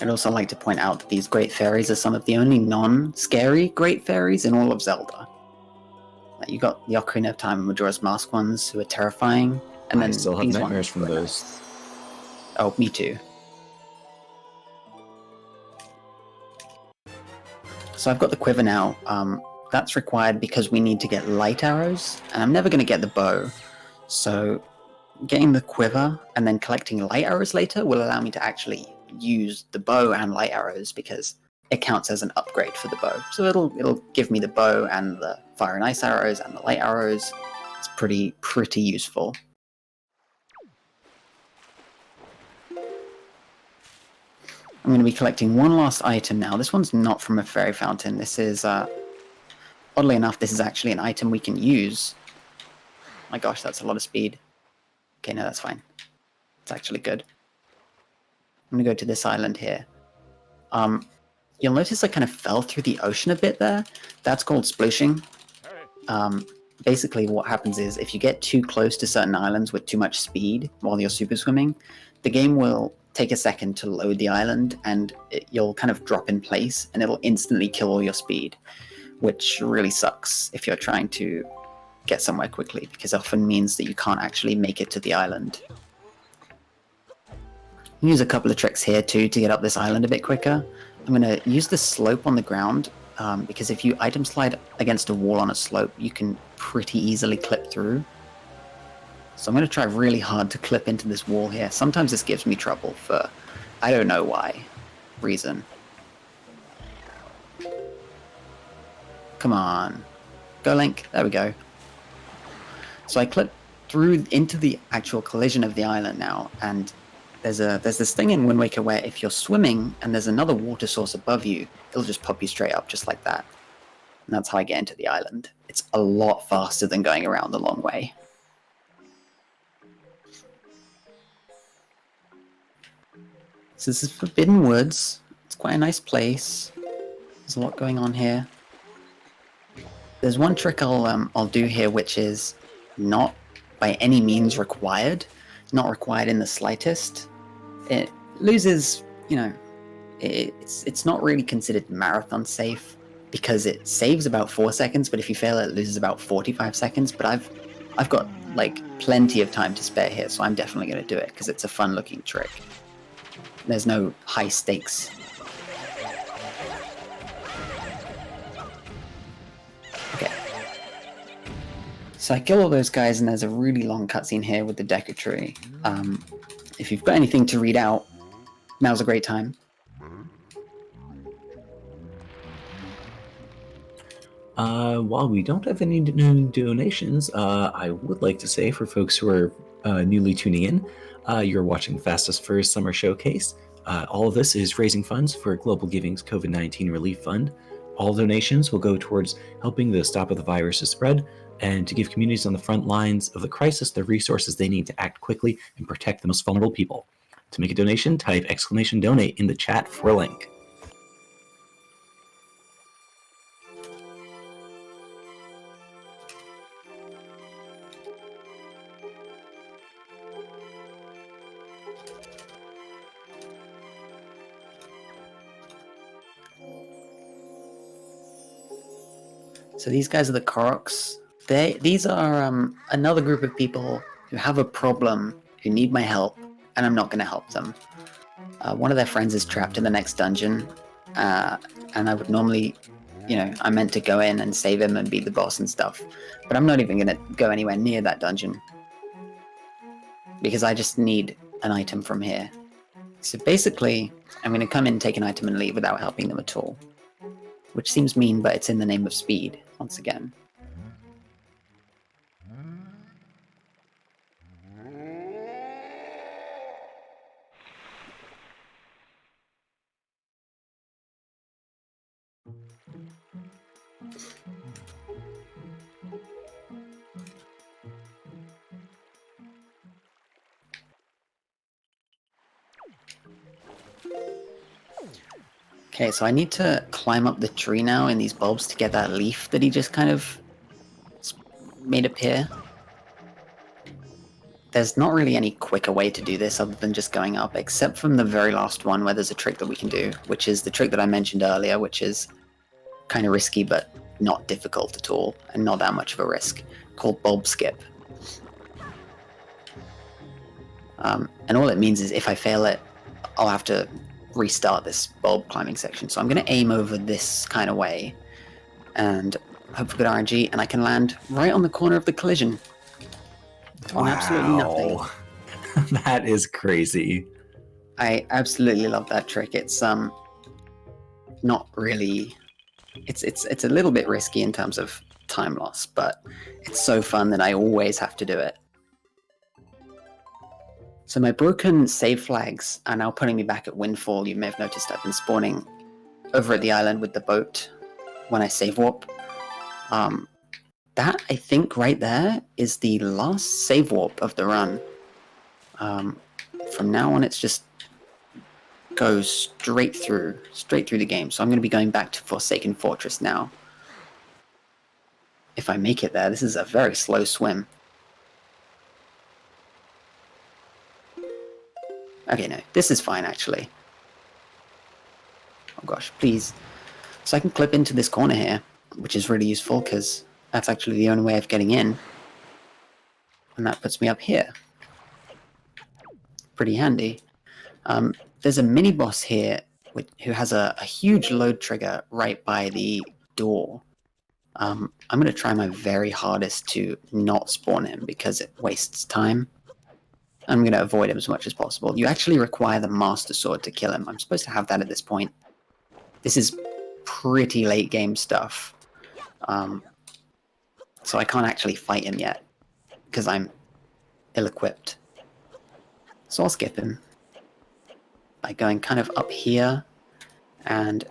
I'd also like to point out that these Great Fairies are some of the only non-scary Great Fairies in all of Zelda. You got the Ocarina of Time and Majora's Mask ones, who are terrifying, and then I still have these nightmares ones from are those. nice. Oh, me too. So I've got the quiver now. That's required because we need to get light arrows, and I'm never going to get the bow. So getting the quiver and then collecting light arrows later will allow me to actually use the bow and light arrows, because it counts as an upgrade for the bow. So it'll give me the bow and the fire and ice arrows and the light arrows. It's pretty useful. I'm going to be collecting one last item now. This one's not from a fairy fountain. This is, oddly enough, this is actually an item we can use. My gosh, that's a lot of speed. Okay, no, that's fine. It's actually good. I'm going to go to this island here. You'll notice I kind of fell through the ocean a bit there. That's called splooshing. Basically, what happens is if you get too close to certain islands with too much speed while you're super swimming, the game will take a second to load the island, and you'll kind of drop in place, and it'll instantly kill all your speed, which really sucks if you're trying to get somewhere quickly, because it often means that you can't actually make it to the island. You can use a couple of tricks here too to get up this island a bit quicker. I'm going to use the slope on the ground, because if you item slide against a wall on a slope, you can pretty easily clip through. So I'm going to try really hard to clip into this wall here. Sometimes this gives me trouble for, I don't know why, reason. Come on. Go, Link. There we go. So I clip through into the actual collision of the island now, and there's this thing in Wind Waker where if you're swimming and there's another water source above you, it'll just pop you straight up just like that. And that's how I get into the island. It's a lot faster than going around the long way. So this is Forbidden Woods. It's quite a nice place. There's a lot going on here. There's one trick I'll do here, which is not by any means required. Not required in the slightest. It loses, it's not really considered marathon safe, because it saves about 4 seconds, but if you fail it loses about 45 seconds. But I've got like plenty of time to spare here, so I'm definitely going to do it because it's a fun looking trick. There's no high stakes. Okay. So I kill all those guys, and there's a really long cutscene here with the Deku Tree. If you've got anything to read out, now's a great time. While we don't have any new donations, I would like to say for folks who are newly tuning in, you're watching Fastest First Summer Showcase. All of this is raising funds for Global Giving's COVID-19 Relief Fund. All donations will go towards helping the stop of the virus's spread and to give communities on the front lines of the crisis the resources they need to act quickly and protect the most vulnerable people. To make a donation, type !donate in the chat for a link. So these guys are the Koroks. These are another group of people who have a problem, who need my help, and I'm not going to help them. One of their friends is trapped in the next dungeon, and I would normally, I'm meant to go in and save him and beat the boss and stuff, but I'm not even going to go anywhere near that dungeon because I just need an item from here. So basically, I'm going to come in, take an item, and leave without helping them at all. Which seems mean, but it's in the name of speed, once again. Okay, so I need to climb up the tree now in these bulbs to get that leaf that he just kind of made appear. There's not really any quicker way to do this other than just going up, except from the very last one where there's a trick that we can do, which is the trick that I mentioned earlier, which is kind of risky but not difficult at all, and not that much of a risk, called bulb skip. And all it means is if I fail it, I'll have to restart this bulb climbing section. So I'm going to aim over this kind of way and hope for good RNG, and I can land right on the corner of the collision. On absolutely nothing. That is crazy. I absolutely love that trick. It's not really, it's a little bit risky in terms of time loss, but it's so fun that I always have to do it. So my broken save flags are now putting me back at Windfall. You may have noticed I've been spawning over at the island with the boat when I save warp. That, I think, right there is the last save warp of the run. From now on, it's just goes straight through the game. So I'm going to be going back to Forsaken Fortress now. If I make it there, this is a very slow swim. Okay, no, this is fine, actually. Oh gosh, please. So I can clip into this corner here, which is really useful, because that's actually the only way of getting in. And that puts me up here. Pretty handy. There's a mini-boss here who has a huge load trigger right by the door. I'm going to try my very hardest to not spawn him, because it wastes time. I'm going to avoid him as much as possible. You actually require the Master Sword to kill him. I'm supposed to have that at this point. This is pretty late game stuff. So I can't actually fight him yet, because I'm ill-equipped. So I'll skip him by going kind of up here and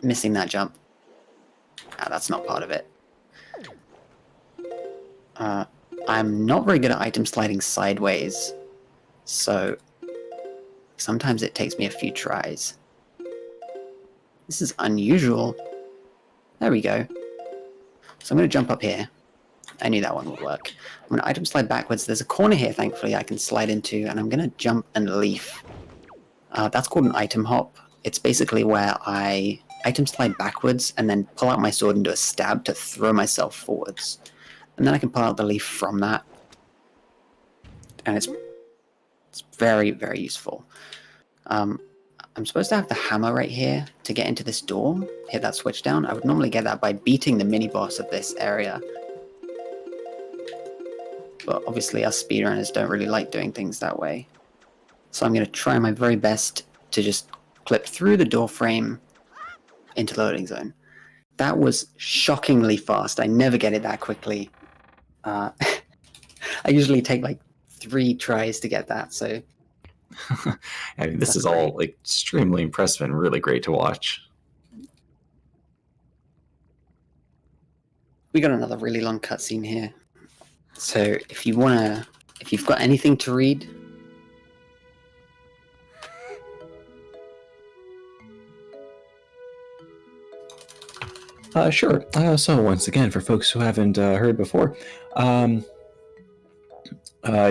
missing that jump. Ah, that's not part of it. I'm not very good at item sliding sideways, so sometimes it takes me a few tries. This is unusual. There we go. So I'm going to jump up here. I knew that one would work. I'm going to item slide backwards. There's a corner here, thankfully, I can slide into, and I'm going to jump and leaf. That's called an item hop. It's basically where I item slide backwards and then pull out my sword and do a stab to throw myself forwards. And then I can pull out the leaf from that. And it's very, very useful. I'm supposed to have the hammer right here to get into this door, hit that switch down. I would normally get that by beating the mini-boss of this area. But obviously us speedrunners don't really like doing things that way. So I'm going to try my very best to just clip through the door frame into the loading zone. That was shockingly fast. I never get it that quickly. I usually take like 3 tries to get that, so... I mean, this is all like extremely impressive and really great to watch. We got another really long cutscene here. So if you've got anything to read... Sure. So once again, for folks who haven't heard before,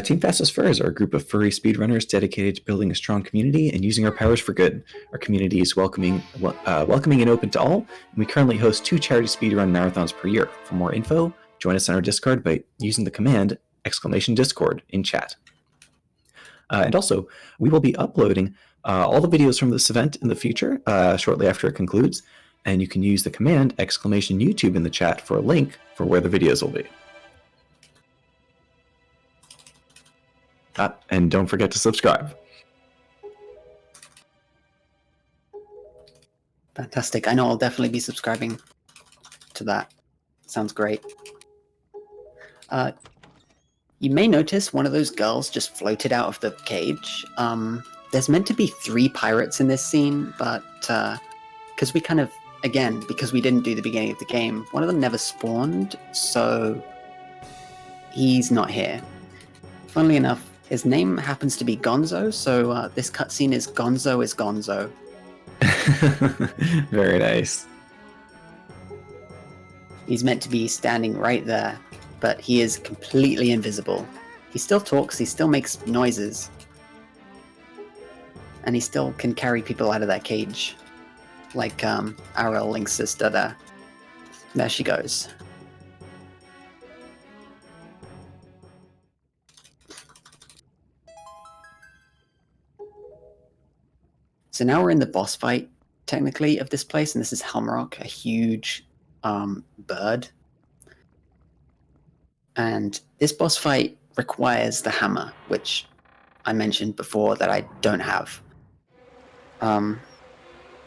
Team Fastest Furs are a group of furry speedrunners dedicated to building a strong community and using our powers for good. Our community is welcoming and open to all, and we currently host 2 charity speedrun marathons per year. For more info, join us on our Discord by using the command !Discord in chat. And also, we will be uploading all the videos from this event in the future, shortly after it concludes, and you can use the command !YouTube in the chat for a link for where the videos will be. And don't forget to subscribe. Fantastic. I know I'll definitely be subscribing to that. Sounds great. You may notice one of those girls just floated out of the cage. There's meant to be 3 pirates in this scene, but because we kind of, again, because we didn't do the beginning of the game, one of them never spawned, so he's not here. Funnily enough, his name happens to be Gonzo, so this cutscene is Gonzo is Gonzo. Very nice. He's meant to be standing right there, but he is completely invisible. He still talks, he still makes noises, and he still can carry people out of their cage, like Ariel, Link's sister there. There she goes. So now we're in the boss fight, technically, of this place, and this is Helmrock, a huge bird. And this boss fight requires the hammer, which I mentioned before that I don't have.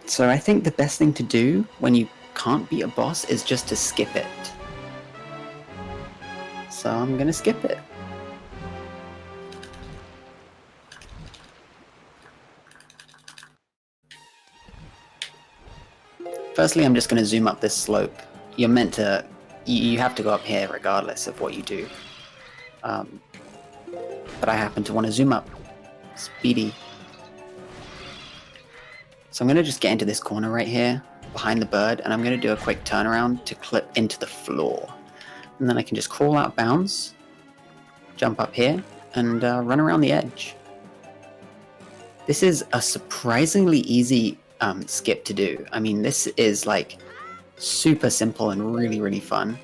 So I think the best thing to do when you can't beat a boss is just to skip it. So I'm going to skip it. Firstly, I'm just going to zoom up this slope. You're meant to... You have to go up here regardless of what you do. But I happen to want to zoom up. Speedy. So I'm going to just get into this corner right here, behind the bird, and I'm going to do a quick turnaround to clip into the floor. And then I can just crawl out of bounds, jump up here, and run around the edge. This is a surprisingly easy skip to do. I mean, this is like super simple and really, really fun.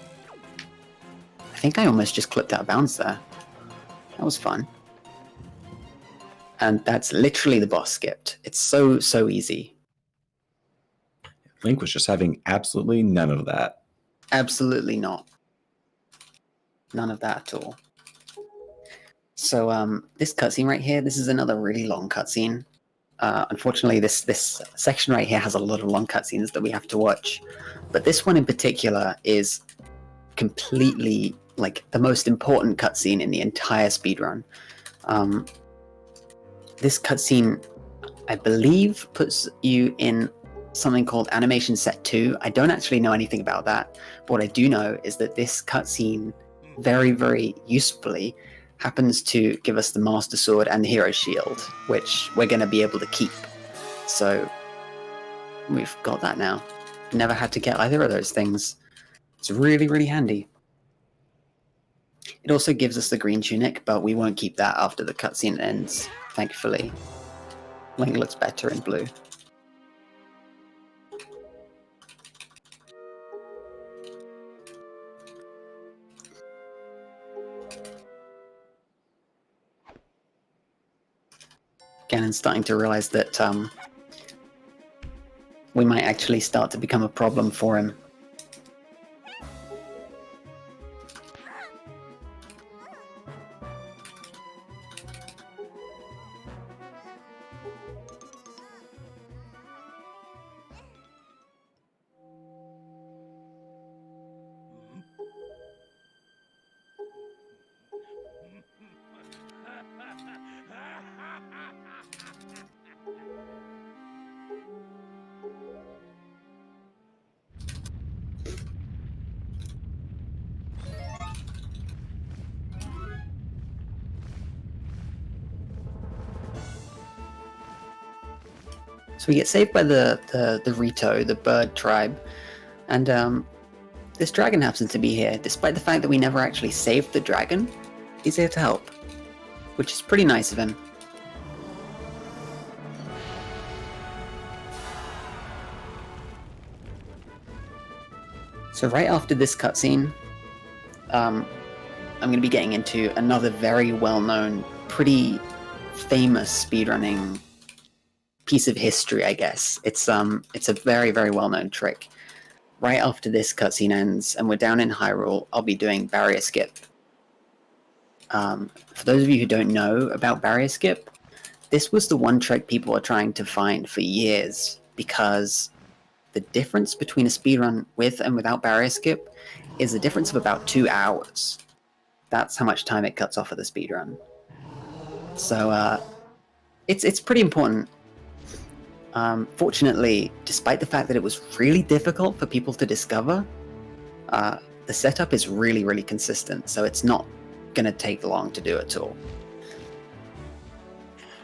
I think I almost just clipped out of bounds there. That was fun. And that's literally the boss skipped. It's so, so easy. Link was just having absolutely none of that. Absolutely not. None of that at all. So this cutscene right here, this is another really long cutscene. Unfortunately, this section right here has a lot of long cutscenes that we have to watch. But this one in particular is completely like the most important cutscene in the entire speedrun. This cutscene, I believe, puts you in something called Animation Set 2. I don't actually know anything about that. But what I do know is that this cutscene very, very usefully happens to give us the Master Sword and the Hero Shield, which we're going to be able to keep. So we've got that now. Never had to get either of those things. It's really, really handy. It also gives us the green tunic, but we won't keep that after the cutscene ends, thankfully. Link looks better in blue. Ganon's starting to realize that we might actually start to become a problem for him. So we get saved by the Rito, the bird tribe, and this dragon happens to be here. Despite the fact that we never actually saved the dragon, he's here to help, which is pretty nice of him. So right after this cutscene, I'm going to be getting into another very well-known, pretty famous speedrunning piece of history, I guess. It's a very, very well-known trick. Right after this cutscene ends and we're down in Hyrule, I'll be doing barrier skip. For those of you who don't know about barrier skip, this was the one trick people were trying to find for years, because the difference between a speedrun with and without barrier skip is a difference of about 2 hours. That's how much time it cuts off of the speedrun. So it's pretty important. Fortunately, despite the fact that it was really difficult for people to discover, the setup is really, really consistent, so it's not going to take long to do at all.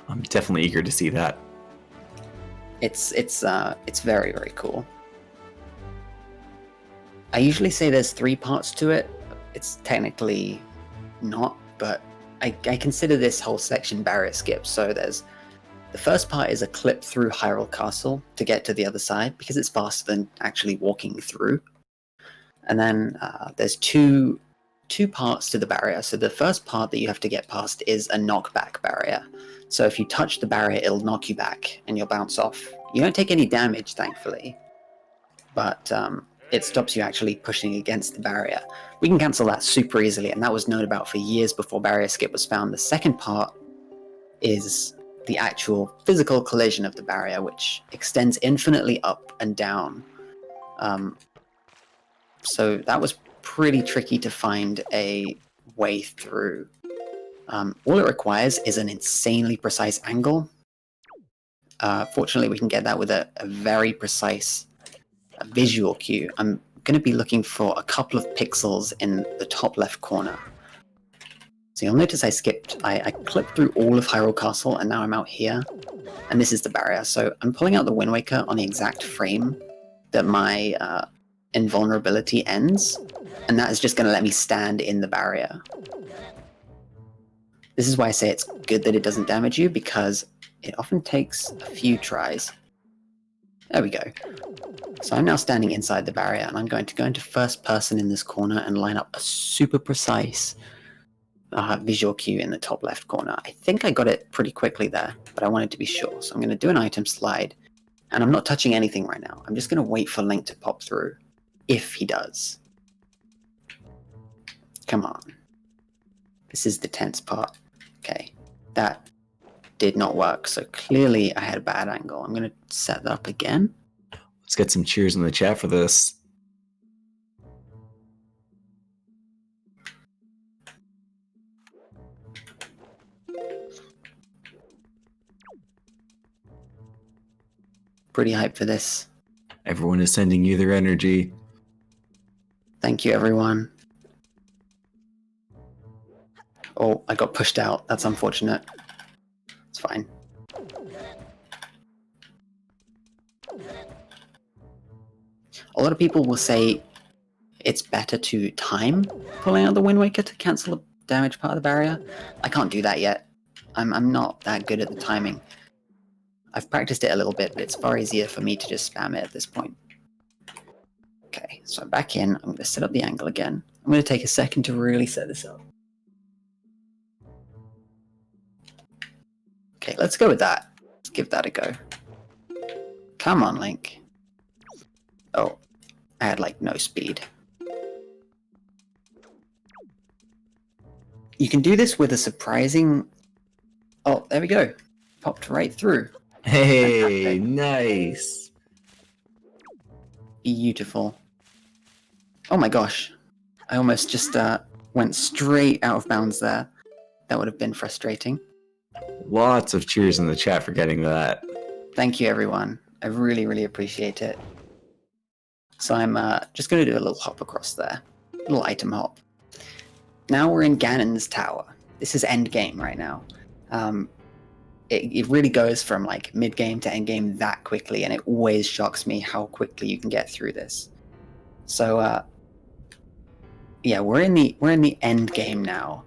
I'm definitely eager to see that. It's very, very cool. I usually say there's 3 parts to it. It's technically not, but I consider this whole section barrier skip. So the first part is a clip through Hyrule Castle to get to the other side, because it's faster than actually walking through. And then there's two parts to the barrier. So the first part that you have to get past is a knockback barrier. So if you touch the barrier, it'll knock you back and you'll bounce off. You don't take any damage, thankfully, but it stops you actually pushing against the barrier. We can cancel that super easily, and that was known about for years before barrier skip was found. The second part is the actual physical collision of the barrier, which extends infinitely up and down. So that was pretty tricky to find a way through. All it requires is an insanely precise angle. Fortunately, we can get that with a very precise visual cue. I'm going to be looking for a couple of pixels in the top left corner. So you'll notice I clipped through all of Hyrule Castle, and now I'm out here, and this is the barrier. So I'm pulling out the Wind Waker on the exact frame that my invulnerability ends, and that is just going to let me stand in the barrier. This is why I say it's good that it doesn't damage you, because it often takes a few tries. There we go. So I'm now standing inside the barrier, and I'm going to go into first person in this corner and line up a super precise visual cue in the top left corner. I think I got it pretty quickly there, but I wanted to be sure. So I'm going to do an item slide, and I'm not touching anything right now. I'm just going to wait for Link to pop through, if he does. Come on. This is the tense part. Okay, that did not work, so clearly I had a bad angle. I'm going to set that up again. Let's get some cheers in the chat for this. Pretty hyped for this. Everyone is sending you their energy. Thank you, everyone. Oh, I got pushed out. That's unfortunate. It's fine. A lot of people will say it's better to time pulling out the Wind Waker to cancel the damage part of the barrier. I can't do that yet. I'm not that good at the timing. I've practiced it a little bit, but it's far easier for me to just spam it at this point. Okay, so I'm back in. I'm going to set up the angle again. I'm going to take a second to really set this up. Okay, let's go with that. Let's give that a go. Come on, Link. Oh, I had like no speed. You can do this with a surprising... Oh, there we go. Popped right through. Hey, Fantastic. nice. Beautiful. Oh my gosh. I almost just went straight out of bounds there. That would have been frustrating. Lots of cheers in the chat for getting that. Thank you, everyone. I really, really appreciate it. So I'm just going to do a little hop across there. A little item hop. Now we're in Ganon's tower. This is end game right now. It really goes from like mid game to end game that quickly, and it always shocks me how quickly you can get through this. So yeah, we're in the end game now.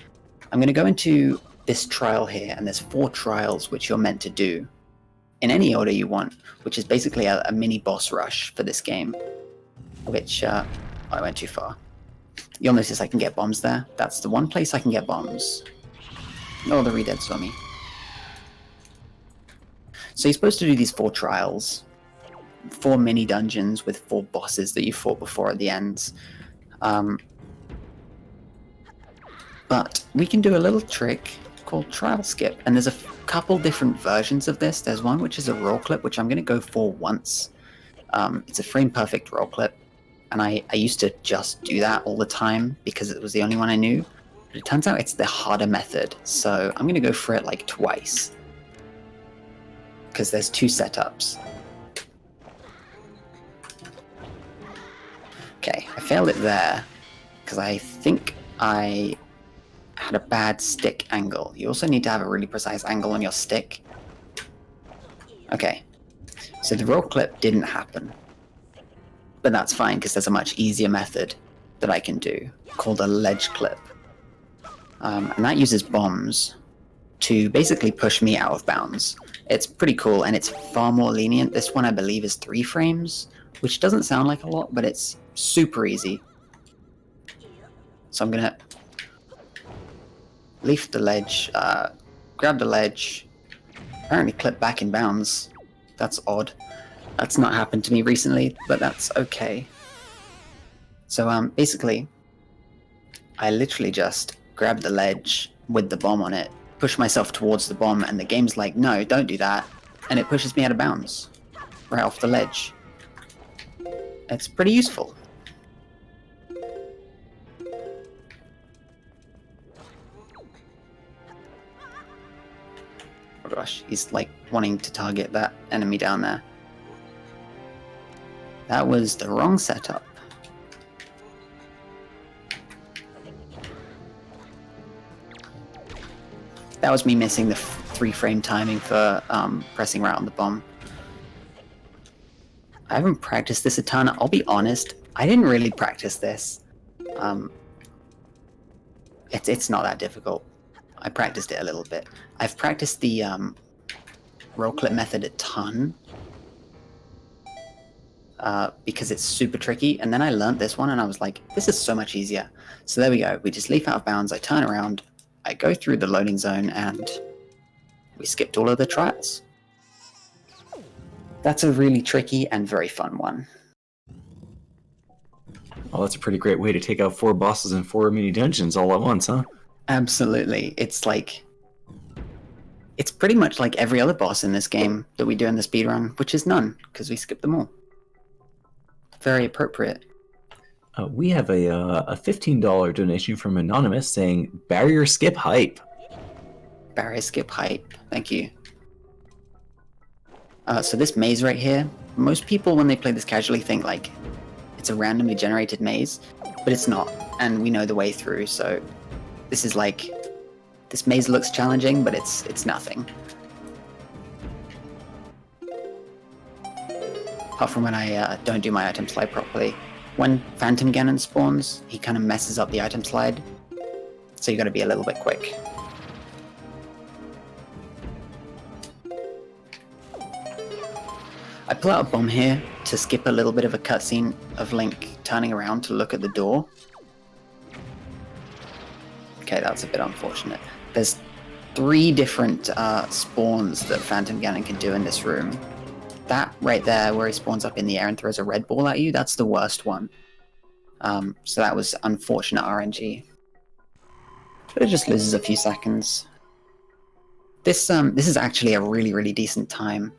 I'm going to go into this trial here, and there's 4 trials which you're meant to do in any order you want, which is basically a mini boss rush for this game. Which I went too far. You'll notice I can get bombs there. That's the one place I can get bombs. Oh, the Redead saw me. So you're supposed to do these 4 trials, 4 mini dungeons with 4 bosses that you fought before at the ends. But we can do a little trick called trial skip, and there's a couple different versions of this. There's one which is a roll clip, which I'm going to go for once. It's a frame perfect roll clip, and I used to just do that all the time because it was the only one I knew. But it turns out it's the harder method, so I'm going to go for it like twice. Because there's 2 setups. Okay, I failed it there because I think I had a bad stick angle. You also need to have a really precise angle on your stick. Okay, so the roll clip didn't happen. But that's fine because there's a much easier method that I can do called a ledge clip. And that uses bombs to basically push me out of bounds. It's pretty cool, and it's far more lenient. This one I believe is 3 frames, which doesn't sound like a lot, but it's super easy. So I'm gonna leaf the ledge, grab the ledge, apparently clip back in bounds. That's odd. That's not happened to me recently, but that's okay. So basically, I literally just grab the ledge with the bomb on it, push myself towards the bomb, and the game's like, no, don't do that, and it pushes me out of bounds, right off the ledge. It's pretty useful. Oh gosh, he's like wanting to target that enemy down there. That was the wrong setup. That was me missing the 3-frame timing for pressing right on the bomb. I haven't practiced this a ton. I'll be honest, I didn't really practice this. It's not that difficult. I practiced it a little bit. I've practiced the roll clip method a ton because it's super tricky, and then I learned this one and I was like, this is so much easier. So there we go. We just leaf out of bounds, I turn around, I go through the loading zone, and we skipped all of the trials. That's a really tricky and very fun one. Well, that's a pretty great way to take out 4 bosses and 4 mini dungeons all at once, huh? Absolutely. It's like... it's pretty much like every other boss in this game that we do in the speedrun, which is none, because we skipped them all. Very appropriate. We have a $15 donation from Anonymous saying, barrier skip hype. Barrier skip hype. Thank you. So this maze right here, most people when they play this casually think like it's a randomly generated maze, but it's not, and we know the way through, so this is like, this maze looks challenging, but it's nothing. Apart from when I don't do my item slide properly. When Phantom Ganon spawns, he kind of messes up the item slide, so you gotta be a little bit quick. I pull out a bomb here to skip a little bit of a cutscene of Link turning around to look at the door. Okay, that's a bit unfortunate. There's 3 different spawns that Phantom Ganon can do in this room. That right there, where he spawns up in the air and throws a red ball at you, that's the worst one. So that was unfortunate RNG. But it just loses a few seconds. This is actually a really decent time.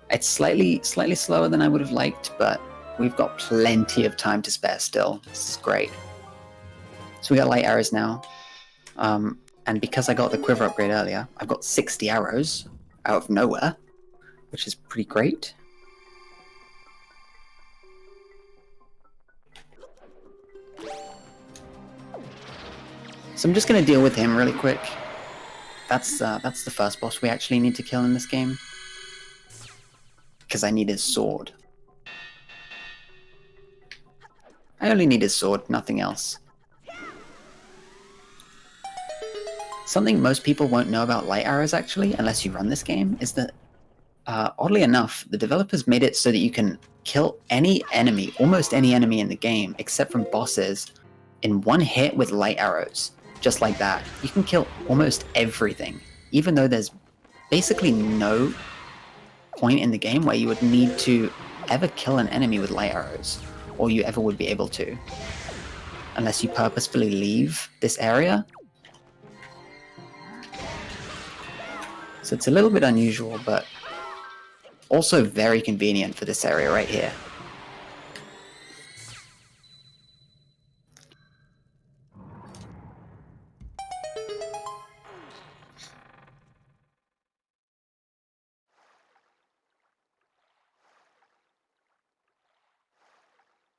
It's slightly slower than I would have liked, but we've got plenty of time to spare still. This is great. So we got light arrows now. And because I got the quiver upgrade earlier, I've got 60 arrows out of nowhere, which is pretty great. So I'm just going to deal with him really quick. That's the first boss we actually need to kill in this game. Because I need his sword. I only need his sword, nothing else. Something most people won't know about light arrows, actually, unless you run this game, is that, oddly enough, the developers made it so that you can kill any enemy, almost any enemy in the game, except from bosses, in one hit with light arrows. Just like that. You can kill almost everything, even though there's basically no point in the game where you would need to ever kill an enemy with light arrows, or you ever would be able to, unless you purposefully leave this area. So it's a little bit unusual, but also very convenient for this area right here.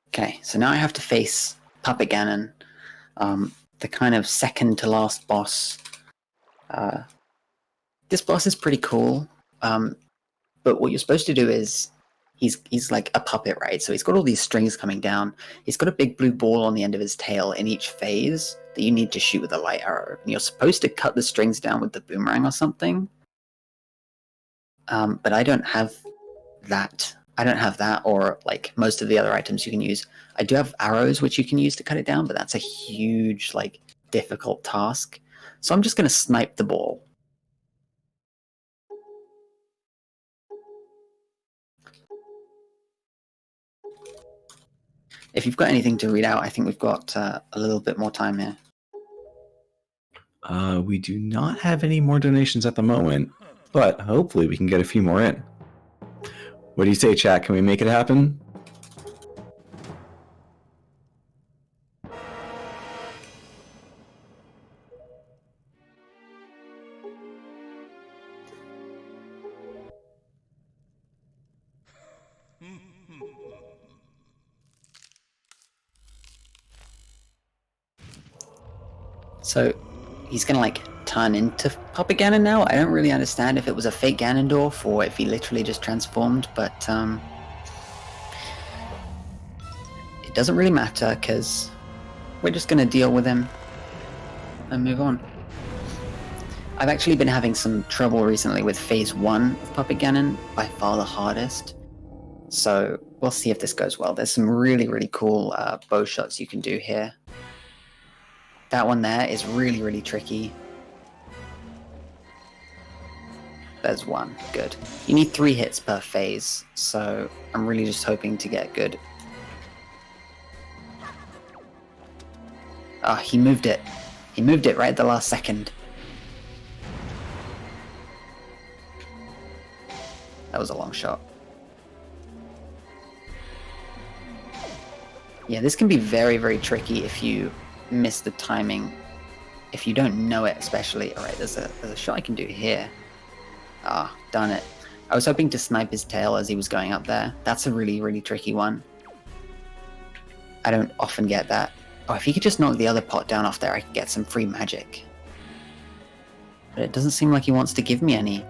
Okay, so now I have to face Puppet Ganon, the kind of second to last boss. This boss is pretty cool, but what you're supposed to do is, he's like a puppet, right? So he's got all these strings coming down. He's got a big blue ball on the end of his tail in each phase that you need to shoot with a light arrow. And you're supposed to cut the strings down with the boomerang or something. But I don't have that. I don't have that, or like most of the other items you can use. I do have arrows which you can use to cut it down, but that's a huge, like, difficult task. So I'm just going to snipe the ball. If you've got anything to read out, I think we've got a little bit more time here. We do not have any more donations at the moment, but hopefully we can get a few more in. What do you say, chat? Can we make it happen? So he's gonna like turn into Puppet Ganon now. I don't really understand if it was a fake Ganondorf or if he literally just transformed, but it doesn't really matter because we're just gonna deal with him and move on. I've actually been having some trouble recently with phase 1 of Puppet Ganon, by far the hardest. So we'll see if this goes well. There's some really cool bow shots you can do here. That one there is really tricky. There's one. Good. You need 3 hits per phase, so I'm really just hoping to get good. Oh, he moved it. He moved it right at the last second. That was a long shot. Yeah, this can be very tricky if you miss the timing, if you don't know it especially. Alright, there's a shot I can do here. Ah, darn it. I was hoping to snipe his tail as he was going up there. That's a really tricky one. I don't often get that. Oh, if he could just knock the other pot down off there, I could get some free magic. But it doesn't seem like he wants to give me any.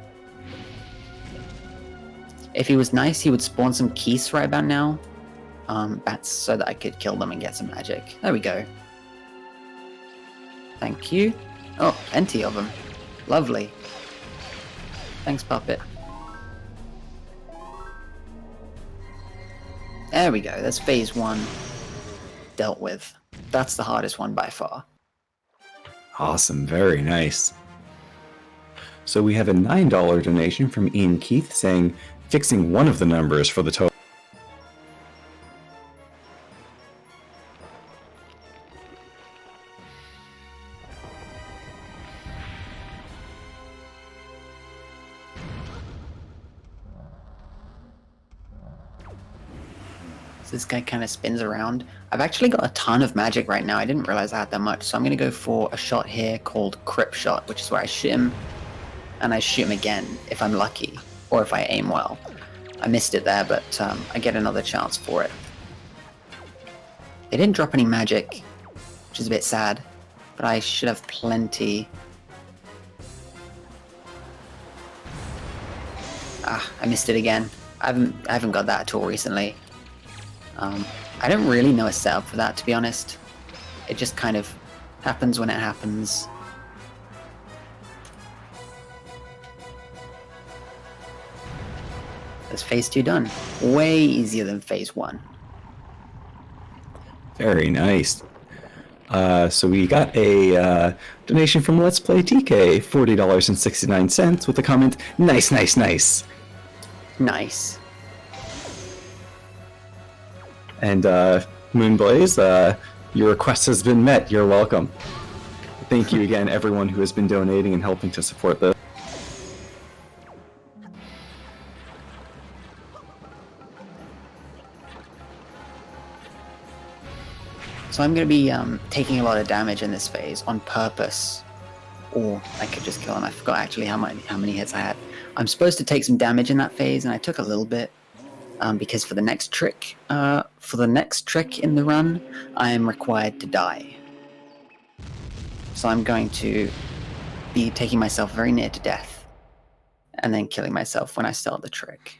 If he was nice, he would spawn some keys right about now. Bats, so that I could kill them and get some magic. There we go. Thank you. Oh, plenty of them. Lovely. Thanks, Puppet. There we go. That's phase 1 dealt with. That's the hardest one by far. Awesome. Very nice. So we have a $9 donation from Ian Keith saying, fixing one of the numbers for the total. So this guy kind of spins around. I've actually got a ton of magic right now. I didn't realize I had that much. So I'm going to go for a shot here called Crip Shot, which is where I shoot him and I shoot him again if I'm lucky or if I aim well. I missed it there, but I get another chance for it. They didn't drop any magic, which is a bit sad, but I should have plenty. Ah, I missed it again. I haven't got that at all recently. I don't really know a setup for that, to be honest. It just kind of happens when it happens. That's phase 2 done. Way easier than phase 1. Very nice. So we got a donation from Let's Play TK, $40.69 with the comment, nice, nice, nice. Nice. And Moonblaze, your request has been met. You're welcome. Thank you again, everyone who has been donating and helping to support this. So I'm going to be taking a lot of damage in this phase on purpose. Or I could just kill him. I forgot actually how many hits I had. I'm supposed to take some damage in that phase, and I took a little bit. Because for the next trick in the run, I am required to die. So I'm going to be taking myself very near to death, and then killing myself when I start the trick.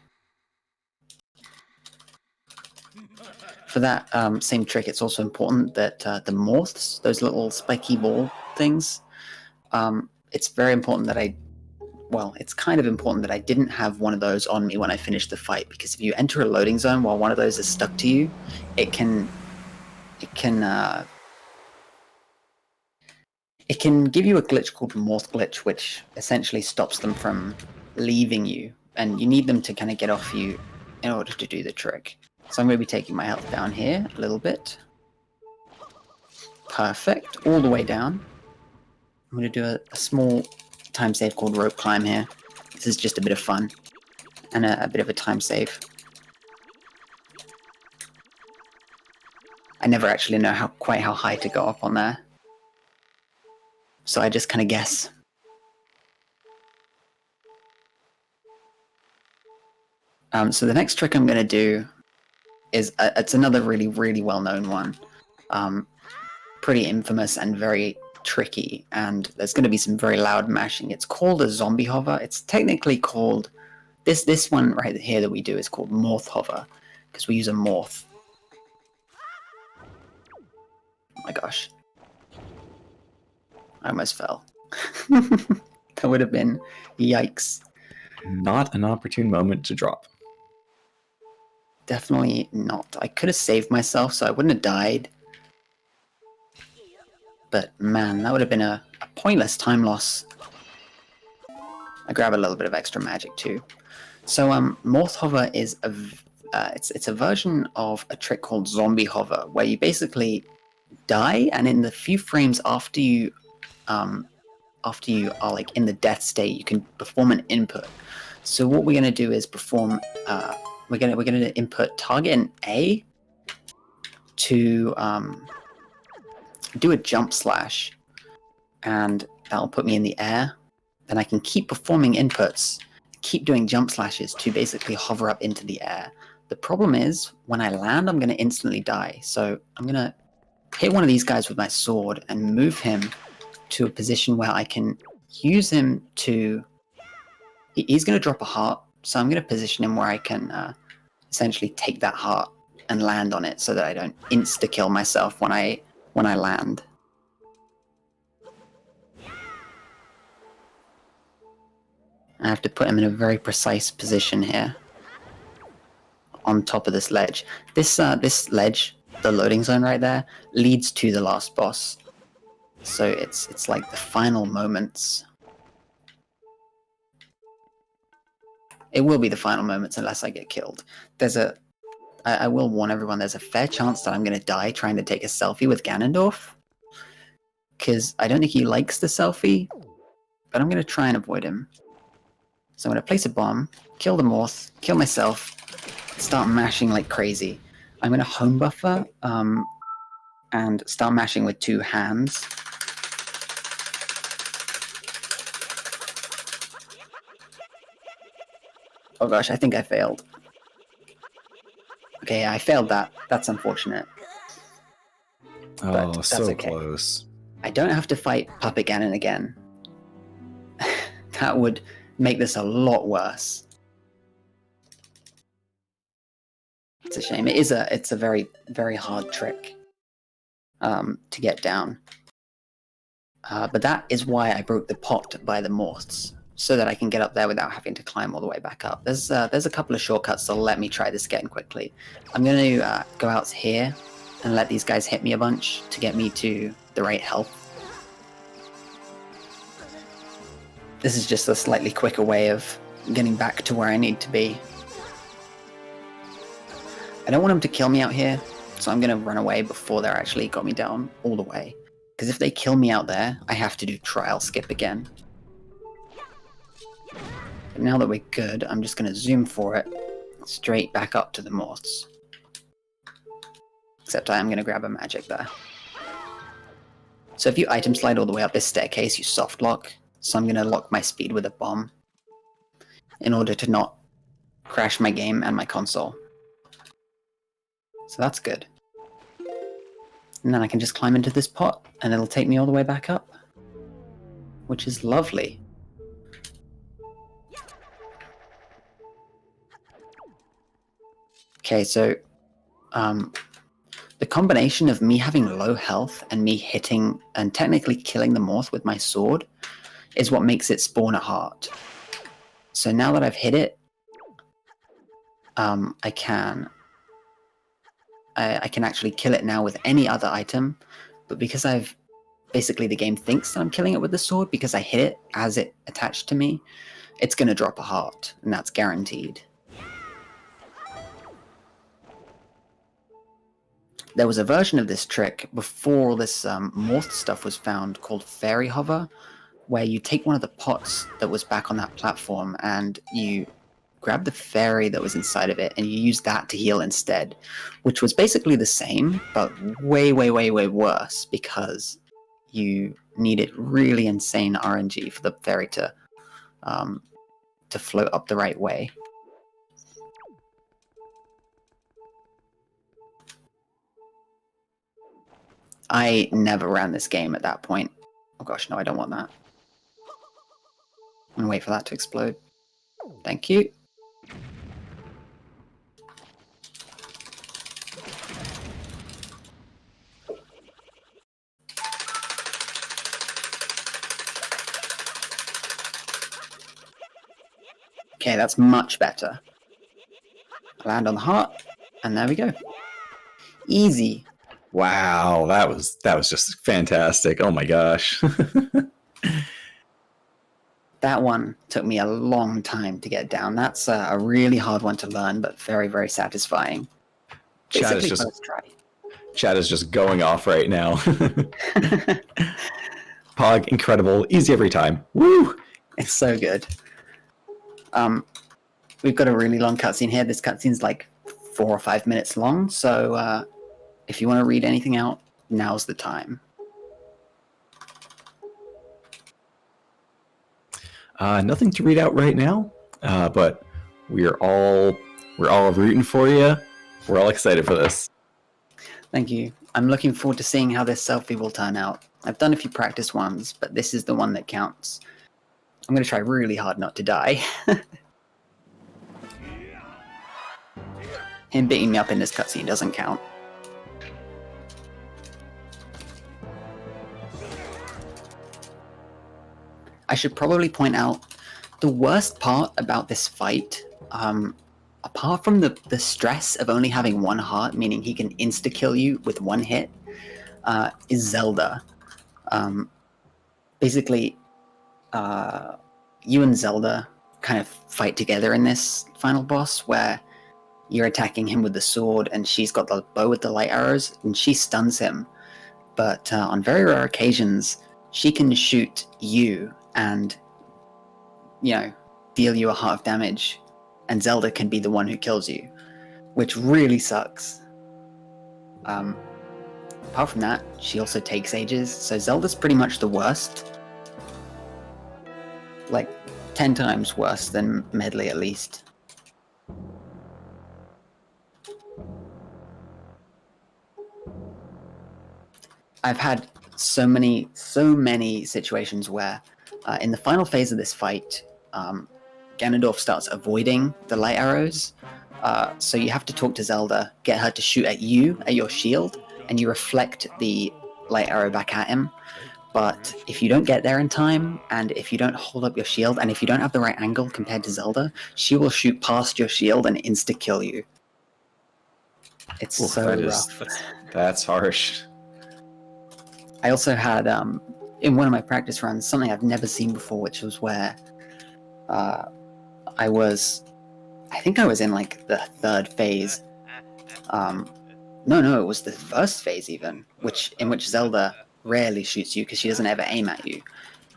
For that same trick, it's also important that the morphs, those little spiky ball things, it's very important that it's kind of important that I didn't have one of those on me when I finished the fight, because if you enter a loading zone while one of those is stuck to you, it can give you a glitch called Morph Glitch, which essentially stops them from leaving you, and you need them to kind of get off you in order to do the trick. So I'm going to be taking my health down here a little bit. Perfect, all the way down. I'm going to do a small time save called Rope Climb here. This is just a bit of fun and a bit of a time save. I never actually know quite how high to go up on there, so I just kind of guess. So the next trick I'm going to do is it's another really, really well-known one. Pretty infamous and very tricky, and there's going to be some very loud mashing. It's called a zombie hover. It's technically called this one right here that we do is called morph hover, because we use a morph. Oh my gosh, I almost fell. That would have been yikes. Not an opportune moment to drop. Definitely not. I could have saved myself so I wouldn't have died. But man, that would have been a pointless time loss. I grab a little bit of extra magic too. So Morph Hover is it's a version of a trick called Zombie Hover, where you basically die, and in the few frames after you are like in the death state, you can perform an input. So what we're gonna do is perform. We're gonna input target an A to do a jump slash, and that'll put me in the air. Then I can keep performing inputs, keep doing jump slashes to basically hover up into the air. The problem is, when I land, I'm going to instantly die. So I'm going to hit one of these guys with my sword and move him to a position where I can use him to... He's going to drop a heart, so I'm going to position him where I can essentially take that heart and land on it so that I don't insta-kill myself when I land. I have to put him in a very precise position here on top of this ledge. This ledge, the loading zone right there, leads to the last boss. So it's like the final moments. It will be the final moments unless I get killed. I will warn everyone, there's a fair chance that I'm going to die trying to take a selfie with Ganondorf. Because I don't think he likes the selfie, but I'm going to try and avoid him. So I'm going to place a bomb, kill the Morph, kill myself, start mashing like crazy. I'm going to home buffer and start mashing with 2 hands. Oh gosh, I think I failed. Okay, I failed that. That's unfortunate. Oh, so okay. close. I don't have to fight Puppet Ganon again. That would make this a lot worse. It's a shame. It's a very, very hard trick to get down. But that is why I broke the pot by the Morths, so that I can get up there without having to climb all the way back up. There's a couple of shortcuts that'll let me try this again quickly. I'm going to go out here and let these guys hit me a bunch to get me to the right health. This is just a slightly quicker way of getting back to where I need to be. I don't want them to kill me out here, so I'm going to run away before they're actually got me down all the way. Because if they kill me out there, I have to do trial skip again. But now that we're good, I'm just going to zoom for it, straight back up to the Morths. Except I am going to grab a magic there. So if you item slide all the way up this staircase, you soft lock. So I'm going to lock my speed with a bomb in order to not crash my game and my console. So that's good. And then I can just climb into this pot, and it'll take me all the way back up. Which is lovely. Okay, so the combination of me having low health and me hitting and technically killing the Morph with my sword is what makes it spawn a heart. So now that I've hit it, I can actually kill it now with any other item, but because basically the game thinks that I'm killing it with the sword because I hit it as it attached to me, it's going to drop a heart, and that's guaranteed. There was a version of this trick before all this Morph stuff was found called Fairy Hover, where you take one of the pots that was back on that platform and you grab the fairy that was inside of it and you use that to heal instead, which was basically the same, but way, way, way, way worse because you needed really insane RNG for the fairy to float up the right way. I never ran this game at that point. Oh gosh, no, I don't want that. I'm gonna wait for that to explode. Thank you. Okay, that's much better. Land on the heart, and there we go. Easy. Wow, that was just fantastic. Oh my gosh. That one took me a long time to get down. That's a really hard one to learn, but very, very satisfying. Chat is just going off right now. Pog, incredible, easy every time. Woo! It's so good. We've got a really long cutscene here. This cutscene's like 4 or 5 minutes long, so if you want to read anything out, now's the time. Nothing to read out right now, but we're all rooting for you. We're all excited for this. Thank you. I'm looking forward to seeing how this selfie will turn out. I've done a few practice ones, but this is the one that counts. I'm going to try really hard not to die. Him beating me up in this cutscene doesn't count. I should probably point out the worst part about this fight, apart from the stress of only having one heart, meaning he can insta-kill you with one hit, is Zelda. Basically, you and Zelda kind of fight together in this final boss where you're attacking him with the sword and she's got the bow with the light arrows and she stuns him. But on very rare occasions, she can shoot you and, deal you a heart of damage, and Zelda can be the one who kills you, which really sucks. Apart from that, she also takes ages, so Zelda's pretty much the worst. Like, 10 times worse than Medley, at least. I've had so many situations where in the final phase of this fight, Ganondorf starts avoiding the light arrows. So you have to talk to Zelda, get her to shoot at you, at your shield, and you reflect the light arrow back at him. But if you don't get there in time, and if you don't hold up your shield, and if you don't have the right angle compared to Zelda, she will shoot past your shield and insta-kill you. It's so rough. That's harsh. I also had, in one of my practice runs, something I've never seen before, which was where I think I was in like the third phase. No, it was the first phase even, in which Zelda rarely shoots you because she doesn't ever aim at you.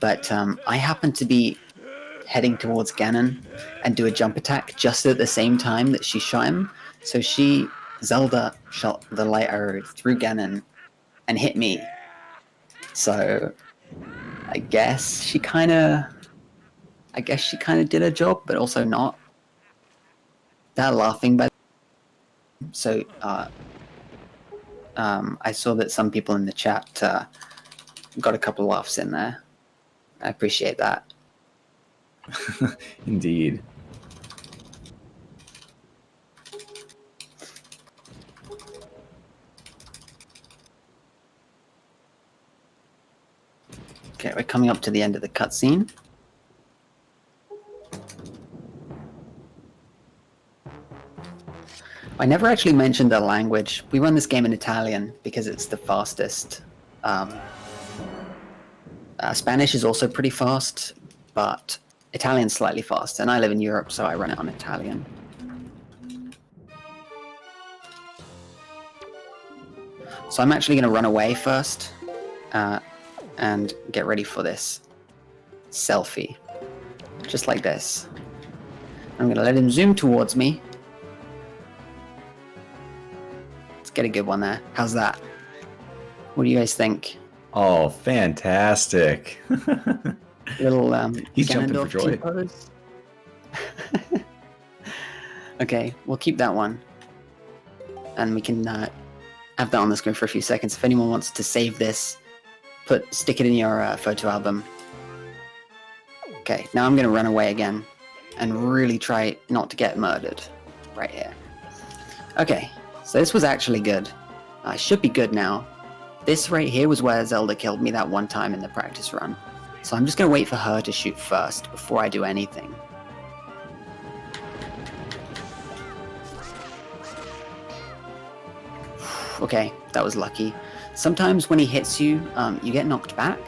But I happened to be heading towards Ganon and do a jump attack just at the same time that she shot him. So Zelda shot the light arrow through Ganon and hit me. So I guess she kind of did her job, but also not. They're laughing by. So I saw that some people in the chat got a couple of laughs in there. I appreciate that. Indeed. Okay, we're coming up to the end of the cutscene. I never actually mentioned the language. We run this game in Italian because it's the fastest. Spanish is also pretty fast, but Italian's slightly fast, and I live in Europe, so I run it on Italian. So I'm actually going to run away first and get ready for this selfie. Just like this. I'm going to let him zoom towards me. Let's get a good one there. How's that? What do you guys think? Oh, fantastic. Little He's jumping for joy. T-pose. Okay, we'll keep that one. And we can have that on the screen for a few seconds. If anyone wants to save this, stick it in your photo album. Okay, now I'm going to run away again and really try not to get murdered right here. Okay, so this was actually good. I should be good now. This right here was where Zelda killed me that one time in the practice run. So I'm just going to wait for her to shoot first before I do anything. Okay, that was lucky. Sometimes when he hits you, you get knocked back,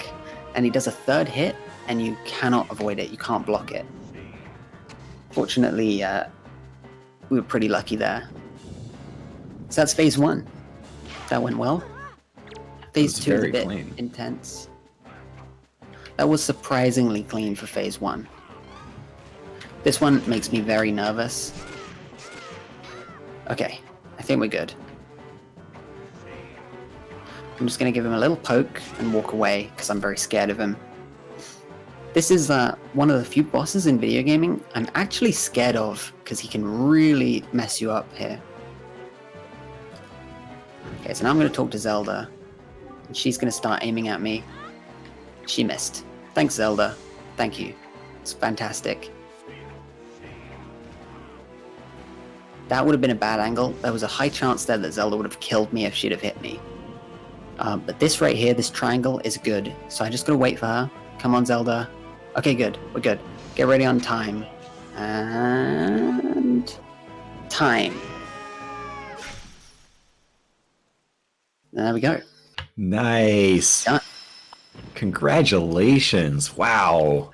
and he does a third hit, and you cannot avoid it. You can't block it. Fortunately, we were pretty lucky there. So that's phase 1. That went well. Phase 2 is a bit intense. That was surprisingly clean for phase 1. This one makes me very nervous. Okay, I think we're good. I'm just going to give him a little poke and walk away because I'm very scared of him. This is one of the few bosses in video gaming I'm actually scared of because he can really mess you up here. Okay, so now I'm going to talk to Zelda. And she's going to start aiming at me. She missed. Thanks, Zelda. Thank you. It's fantastic. That would have been a bad angle. There was a high chance there that Zelda would have killed me if she'd have hit me. But this right here, this triangle, is good. So I just gotta wait for her. Come on, Zelda. Okay, good. We're good. Get ready on time. And... time. There we go. Nice. Done. Congratulations. Wow.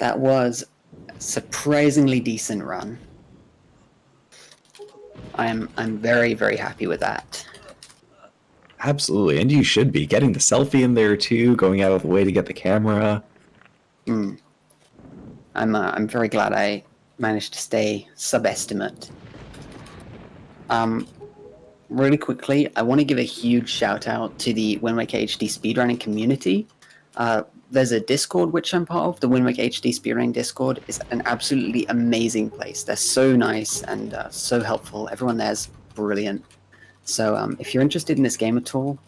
That was a surprisingly decent run. I'm very, very happy with that. Absolutely, and you should be getting the selfie in there too, going out of the way to get the camera. I'm very glad I managed to stay sub-estimate. Really quickly, I want to give a huge shout out to the Wind Waker HD speedrunning community. There's a Discord which I'm part of. The Wind Waker HD speedrunning Discord is an absolutely amazing place. They're so nice and so helpful. Everyone there's brilliant. So if you're interested in this game at all,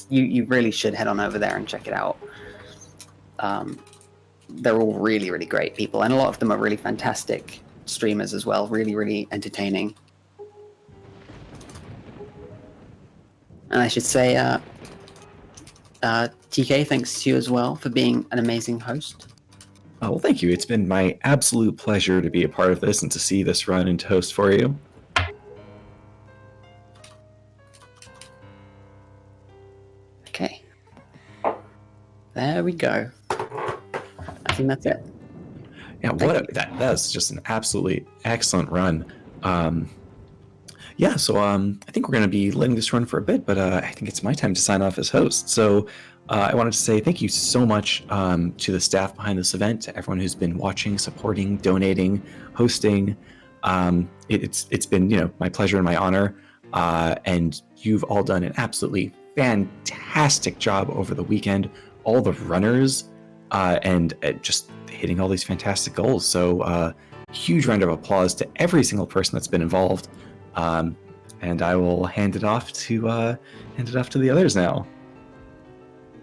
you really should head on over there and check it out. They're all really, really great people, and a lot of them are really fantastic streamers as well. Really, really entertaining. And I should say, TK, thanks to you as well for being an amazing host. Oh, well, thank you. It's been my absolute pleasure to be a part of this and to see this run and to host for you. Okay. There we go. I think that's it. Yeah, that's just an absolutely excellent run. So I think we're going to be letting this run for a bit, but I think it's my time to sign off as host. So I wanted to say thank you so much to the staff behind this event, to everyone who's been watching, supporting, donating, hosting. It's been my pleasure and my honor, and you've all done an absolutely fantastic job over the weekend. All the runners and just hitting all these fantastic goals. So huge round of applause to every single person that's been involved. And I will hand it off to the others now.